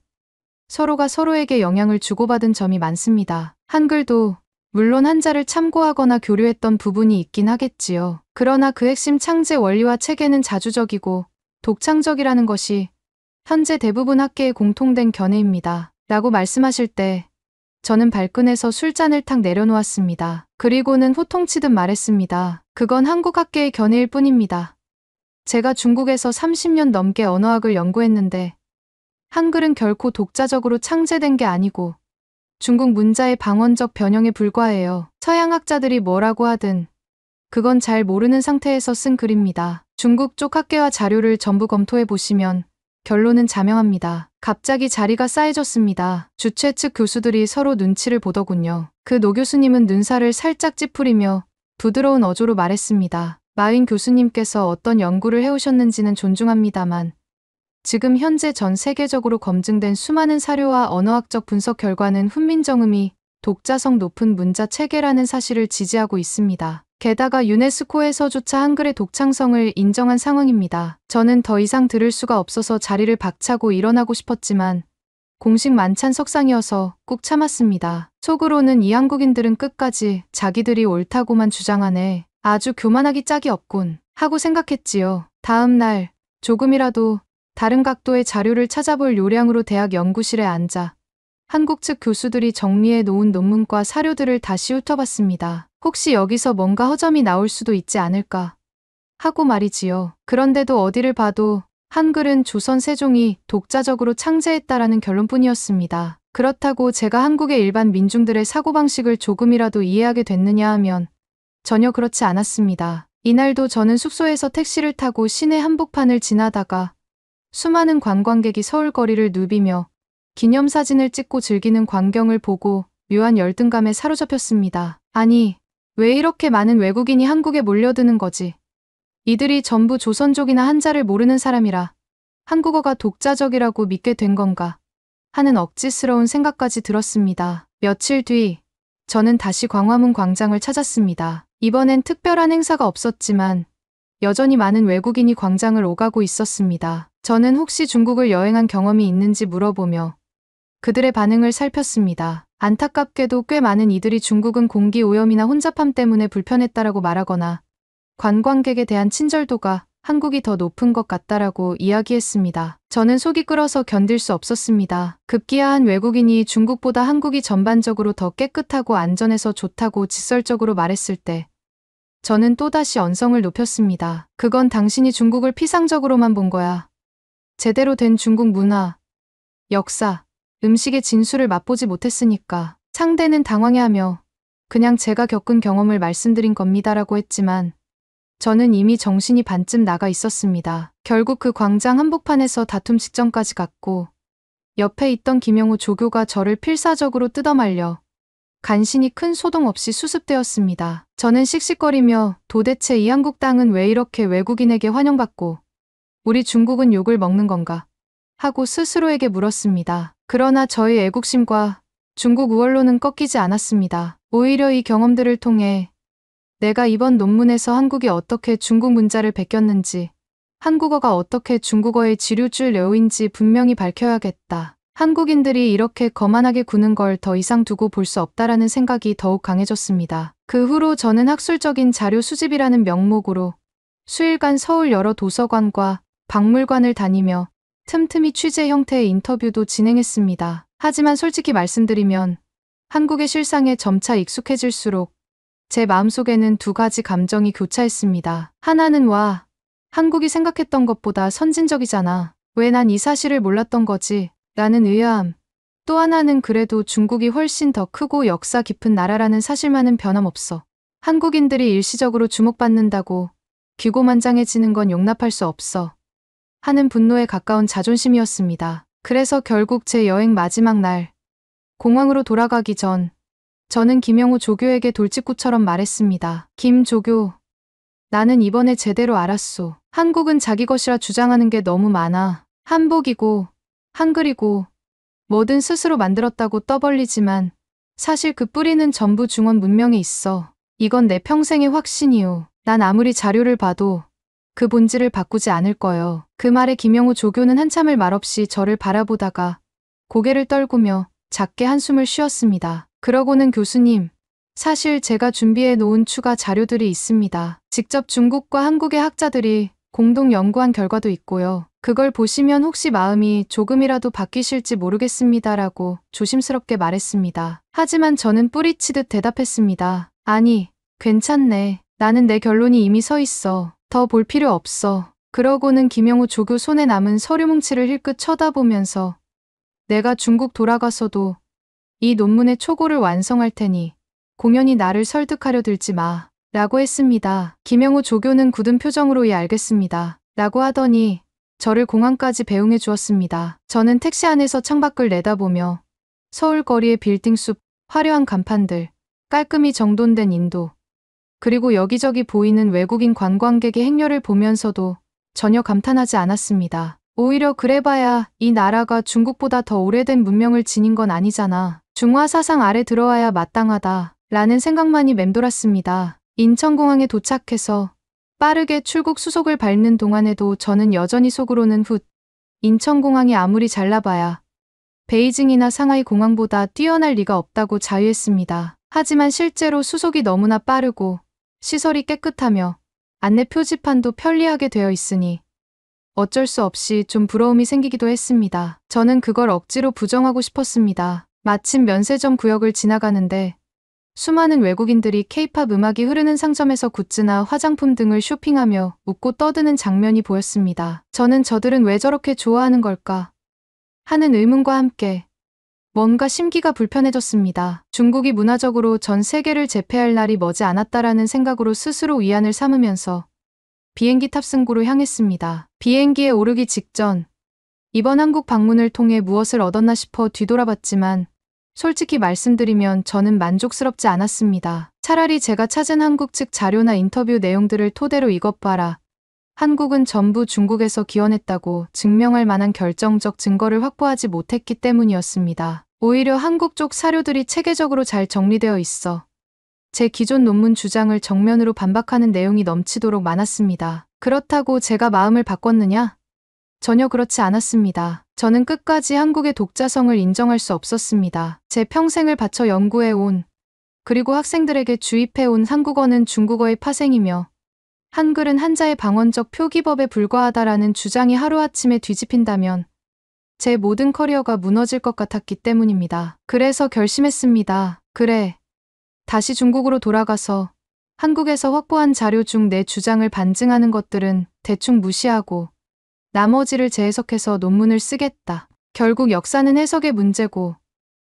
서로가 서로에게 영향을 주고받은 점이 많습니다. 한글도 물론 한자를 참고하거나 교류했던 부분이 있긴 하겠지요. 그러나 그 핵심 창제 원리와 체계는 자주적이고 독창적이라는 것이 현재 대부분 학계의 공통된 견해입니다. 라고 말씀하실 때 저는 발끈해서 술잔을 탁 내려놓았습니다. 그리고는 호통치듯 말했습니다. 그건 한국 학계의 견해일 뿐입니다. 제가 중국에서 30년 넘게 언어학을 연구했는데 한글은 결코 독자적으로 창제된 게 아니고 중국 문자의 방언적 변형에 불과해요. 서양 학자들이 뭐라고 하든 그건 잘 모르는 상태에서 쓴 글입니다. 중국 쪽 학계와 자료를 전부 검토해 보시면 결론은 자명합니다. 갑자기 자리가 싸해졌습니다. 주최 측 교수들이 서로 눈치를 보더군요. 그 노 교수님은 눈살을 살짝 찌푸리며 부드러운 어조로 말했습니다. 마윈 교수님께서 어떤 연구를 해오셨는지는 존중합니다만 지금 현재 전 세계적으로 검증된 수많은 사료와 언어학적 분석 결과는 훈민정음이 독자성 높은 문자 체계라는 사실을 지지하고 있습니다. 게다가 유네스코에서조차 한글의 독창성을 인정한 상황입니다. 저는 더 이상 들을 수가 없어서 자리를 박차고 일어나고 싶었지만 공식 만찬 석상이어서 꾹 참았습니다. 속으로는 이 한국인들은 끝까지 자기들이 옳다고만 주장하네. 아주 교만하기 짝이 없군 하고 생각했지요. 다음 날 조금이라도 다른 각도의 자료를 찾아볼 요량으로 대학 연구실에 앉아 한국 측 교수들이 정리해 놓은 논문과 사료들을 다시 훑어봤습니다. 혹시 여기서 뭔가 허점이 나올 수도 있지 않을까 하고 말이지요. 그런데도 어디를 봐도 한글은 조선 세종이 독자적으로 창제했다라는 결론뿐이었습니다. 그렇다고 제가 한국의 일반 민중들의 사고방식을 조금이라도 이해하게 됐느냐 하면 전혀 그렇지 않았습니다. 이날도 저는 숙소에서 택시를 타고 시내 한복판을 지나다가 수많은 관광객이 서울 거리를 누비며 기념사진을 찍고 즐기는 광경을 보고 묘한 열등감에 사로잡혔습니다. 아니, 왜 이렇게 많은 외국인이 한국에 몰려드는 거지? 이들이 전부 조선족이나 한자를 모르는 사람이라 한국어가 독자적이라고 믿게 된 건가 하는 억지스러운 생각까지 들었습니다. 며칠 뒤 저는 다시 광화문 광장을 찾았습니다. 이번엔 특별한 행사가 없었지만 여전히 많은 외국인이 광장을 오가고 있었습니다. 저는 혹시 중국을 여행한 경험이 있는지 물어보며 그들의 반응을 살폈습니다. 안타깝게도 꽤 많은 이들이 중국은 공기 오염이나 혼잡함 때문에 불편했다라고 말하거나 관광객에 대한 친절도가 한국이 더 높은 것 같다라고 이야기했습니다. 저는 속이 끓어서 견딜 수 없었습니다. 급기야한 외국인이 중국보다 한국이 전반적으로 더 깨끗하고 안전해서 좋다고 직설적으로 말했을 때 저는 또다시 언성을 높였습니다. 그건 당신이 중국을 피상적으로만 본 거야. 제대로 된 중국 문화, 역사, 음식의 진수를 맛보지 못했으니까. 상대는 당황해하며 그냥 제가 겪은 경험을 말씀드린 겁니다라고 했지만 저는 이미 정신이 반쯤 나가 있었습니다. 결국 그 광장 한복판에서 다툼 직전까지 갔고 옆에 있던 김영호 조교가 저를 필사적으로 뜯어말려 간신히 큰 소동 없이 수습되었습니다. 저는 씩씩거리며 도대체 이 한국 땅은 왜 이렇게 외국인에게 환영받고 우리 중국은 욕을 먹는 건가 하고 스스로에게 물었습니다. 그러나 저의 애국심과 중국 우월로는 꺾이지 않았습니다. 오히려 이 경험들을 통해 내가 이번 논문에서 한국이 어떻게 중국 문자를 베꼈는지, 한국어가 어떻게 중국어의 지류줄 내용인지 분명히 밝혀야겠다. 한국인들이 이렇게 거만하게 구는 걸 더 이상 두고 볼 수 없다라는 생각이 더욱 강해졌습니다. 그 후로 저는 학술적인 자료 수집이라는 명목으로 수일간 서울 여러 도서관과 박물관을 다니며 틈틈이 취재 형태의 인터뷰도 진행했습니다. 하지만 솔직히 말씀드리면 한국의 실상에 점차 익숙해질수록 제 마음속에는 두 가지 감정이 교차했습니다. 하나는 와, 한국이 생각했던 것보다 선진적이잖아. 왜 난 이 사실을 몰랐던 거지? 라는 의아함. 또 하나는 그래도 중국이 훨씬 더 크고 역사 깊은 나라라는 사실만은 변함없어. 한국인들이 일시적으로 주목받는다고 기고만장해지는 건 용납할 수 없어. 하는 분노에 가까운 자존심이었습니다. 그래서 결국 제 여행 마지막 날, 공항으로 돌아가기 전, 저는 김영우 조교에게 돌직구처럼 말했습니다. 김 조교, 나는 이번에 제대로 알았소. 한국은 자기 것이라 주장하는 게 너무 많아. 한복이고, 한글이고, 뭐든 스스로 만들었다고 떠벌리지만 사실 그 뿌리는 전부 중원 문명에 있어. 이건 내 평생의 확신이오. 난 아무리 자료를 봐도 그 본질을 바꾸지 않을 거요. 그 말에 김영우 조교는 한참을 말없이 저를 바라보다가 고개를 떨구며 작게 한숨을 쉬었습니다. 그러고는 교수님, 사실 제가 준비해 놓은 추가 자료들이 있습니다. 직접 중국과 한국의 학자들이 공동 연구한 결과도 있고요. 그걸 보시면 혹시 마음이 조금이라도 바뀌실지 모르겠습니다라고 조심스럽게 말했습니다. 하지만 저는 뿌리치듯 대답했습니다. 아니, 괜찮네. 나는 내 결론이 이미 서 있어. 더 볼 필요 없어. 그러고는 김영우 조교 손에 남은 서류 뭉치를 힐끗 쳐다보면서 내가 중국 돌아가서도 이 논문의 초고를 완성할 테니 공연히 나를 설득하려 들지 마. 라고 했습니다. 김영우 조교는 굳은 표정으로 예 알겠습니다. 라고 하더니 저를 공항까지 배웅해 주었습니다. 저는 택시 안에서 창밖을 내다보며 서울 거리의 빌딩숲, 화려한 간판들, 깔끔히 정돈된 인도, 그리고 여기저기 보이는 외국인 관광객의 행렬을 보면서도 전혀 감탄하지 않았습니다. 오히려 그래봐야 이 나라가 중국보다 더 오래된 문명을 지닌 건 아니잖아. 중화 사상 아래 들어와야 마땅하다. 라는 생각만이 맴돌았습니다. 인천공항에 도착해서 빠르게 출국 수속을 밟는 동안에도 저는 여전히 속으로는 인천공항이 아무리 잘나봐야 베이징이나 상하이 공항보다 뛰어날 리가 없다고 자유했습니다. 하지만 실제로 수속이 너무나 빠르고 시설이 깨끗하며 안내 표지판도 편리하게 되어 있으니 어쩔 수 없이 좀 부러움이 생기기도 했습니다. 저는 그걸 억지로 부정하고 싶었습니다. 마침 면세점 구역을 지나가는데 수많은 외국인들이 케이팝 음악이 흐르는 상점에서 굿즈나 화장품 등을 쇼핑하며 웃고 떠드는 장면이 보였습니다. 저는 저들은 왜 저렇게 좋아하는 걸까? 하는 의문과 함께 뭔가 심기가 불편해졌습니다. 중국이 문화적으로 전 세계를 제패할 날이 머지 않았다라는 생각으로 스스로 위안을 삼으면서 비행기 탑승구로 향했습니다. 비행기에 오르기 직전 이번 한국 방문을 통해 무엇을 얻었나 싶어 뒤돌아봤지만 솔직히 말씀드리면 저는 만족스럽지 않았습니다. 차라리 제가 찾은 한국 측 자료나 인터뷰 내용들을 토대로 이것 봐라. 한국은 전부 중국에서 기원했다고 증명할 만한 결정적 증거를 확보하지 못했기 때문이었습니다. 오히려 한국 쪽 사료들이 체계적으로 잘 정리되어 있어 제 기존 논문 주장을 정면으로 반박하는 내용이 넘치도록 많았습니다. 그렇다고 제가 마음을 바꿨느냐? 전혀 그렇지 않았습니다. 저는 끝까지 한국의 독자성을 인정할 수 없었습니다. 제 평생을 바쳐 연구해온 그리고 학생들에게 주입해온 한국어는 중국어의 파생이며 한글은 한자의 방언적 표기법에 불과하다라는 주장이 하루아침에 뒤집힌다면 제 모든 커리어가 무너질 것 같았기 때문입니다. 그래서 결심했습니다. 그래, 다시 중국으로 돌아가서 한국에서 확보한 자료 중 내 주장을 반증하는 것들은 대충 무시하고 나머지를 재해석해서 논문을 쓰겠다. 결국 역사는 해석의 문제고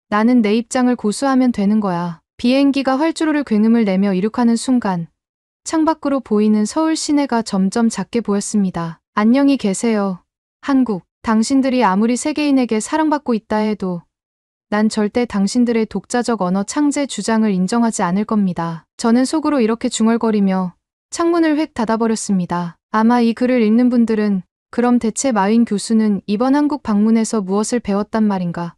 나는 내 입장을 고수하면 되는 거야. 비행기가 활주로를 굉음을 내며 이륙하는 순간 창밖으로 보이는 서울 시내가 점점 작게 보였습니다. 안녕히 계세요. 한국. 당신들이 아무리 세계인에게 사랑받고 있다 해도 난 절대 당신들의 독자적 언어 창제 주장을 인정하지 않을 겁니다. 저는 속으로 이렇게 중얼거리며 창문을 획 닫아버렸습니다. 아마 이 글을 읽는 분들은 그럼 대체 마윈 교수는 이번 한국 방문에서 무엇을 배웠단 말인가?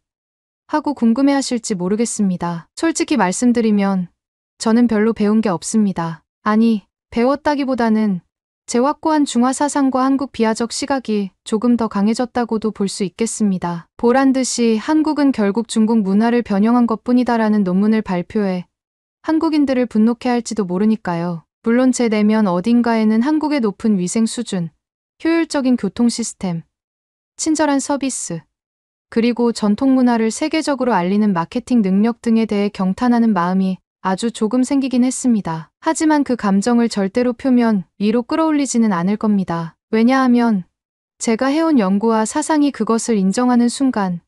하고 궁금해하실지 모르겠습니다. 솔직히 말씀드리면 저는 별로 배운 게 없습니다. 아니, 배웠다기보다는 제 확고한 중화 사상과 한국 비하적 시각이 조금 더 강해졌다고도 볼 수 있겠습니다. 보란 듯이 한국은 결국 중국 문화를 변형한 것뿐이다라는 논문을 발표해 한국인들을 분노케 할지도 모르니까요. 물론 제 내면 어딘가에는 한국의 높은 위생 수준, 효율적인 교통 시스템, 친절한 서비스, 그리고 전통 문화를 세계적으로 알리는 마케팅 능력 등에 대해 경탄하는 마음이 아주 조금 생기긴 했습니다. 하지만 그 감정을 절대로 표면 위로 끌어올리지는 않을 겁니다. 왜냐하면 제가 해온 연구와 사상이 그것을 인정하는 순간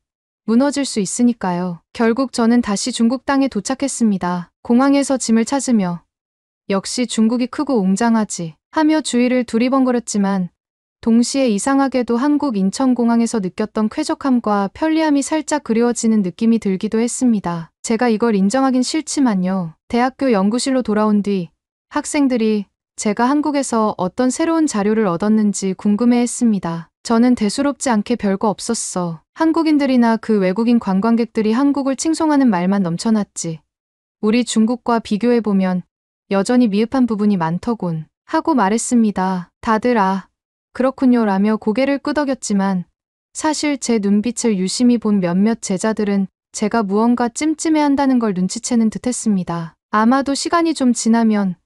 무너질 수 있으니까요. 결국 저는 다시 중국 땅에 도착했습니다. 공항에서 짐을 찾으며 역시 중국이 크고 웅장하지 하며 주위를 두리번거렸지만 동시에 이상하게도 한국 인천공항에서 느꼈던 쾌적함과 편리함이 살짝 그리워지는 느낌이 들기도 했습니다. 제가 이걸 인정하긴 싫지만요. 대학교 연구실로 돌아온 뒤 학생들이 제가 한국에서 어떤 새로운 자료를 얻었는지 궁금해했습니다. 저는 대수롭지 않게 별거 없었어. 한국인들이나 그 외국인 관광객들이 한국을 칭송하는 말만 넘쳐났지. 우리 중국과 비교해보면 여전히 미흡한 부분이 많더군. 하고 말했습니다. 다들 그렇군요 라며 고개를 끄덕였지만 사실 제 눈빛을 유심히 본 몇몇 제자들은 제가 무언가 찜찜해한다는 걸 눈치채는 듯했습니다. 아마도 시간이 좀 지나면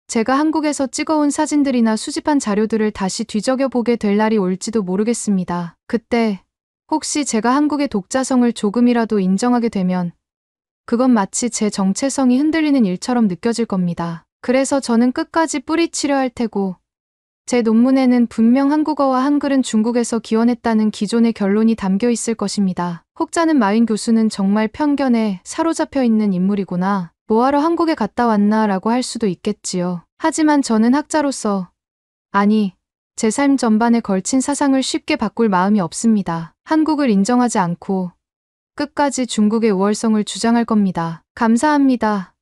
제가 한국에서 찍어온 사진들이나 수집한 자료들을 다시 뒤적여보게 될 날이 올지도 모르겠습니다. 그때 혹시 제가 한국의 독자성을 조금이라도 인정하게 되면 그건 마치 제 정체성이 흔들리는 일처럼 느껴질 겁니다. 그래서 저는 끝까지 뿌리치려 할 테고 제 논문에는 분명 한국어와 한글은 중국에서 기원했다는 기존의 결론이 담겨 있을 것입니다. 혹자는 마윈 교수는 정말 편견에 사로잡혀 있는 인물이구나. 뭐하러 한국에 갔다 왔나 라고 할 수도 있겠지요. 하지만 저는 학자로서 아니, 제 삶 전반에 걸친 사상을 쉽게 바꿀 마음이 없습니다. 한국을 인정하지 않고 끝까지 중국의 우월성을 주장할 겁니다. 감사합니다.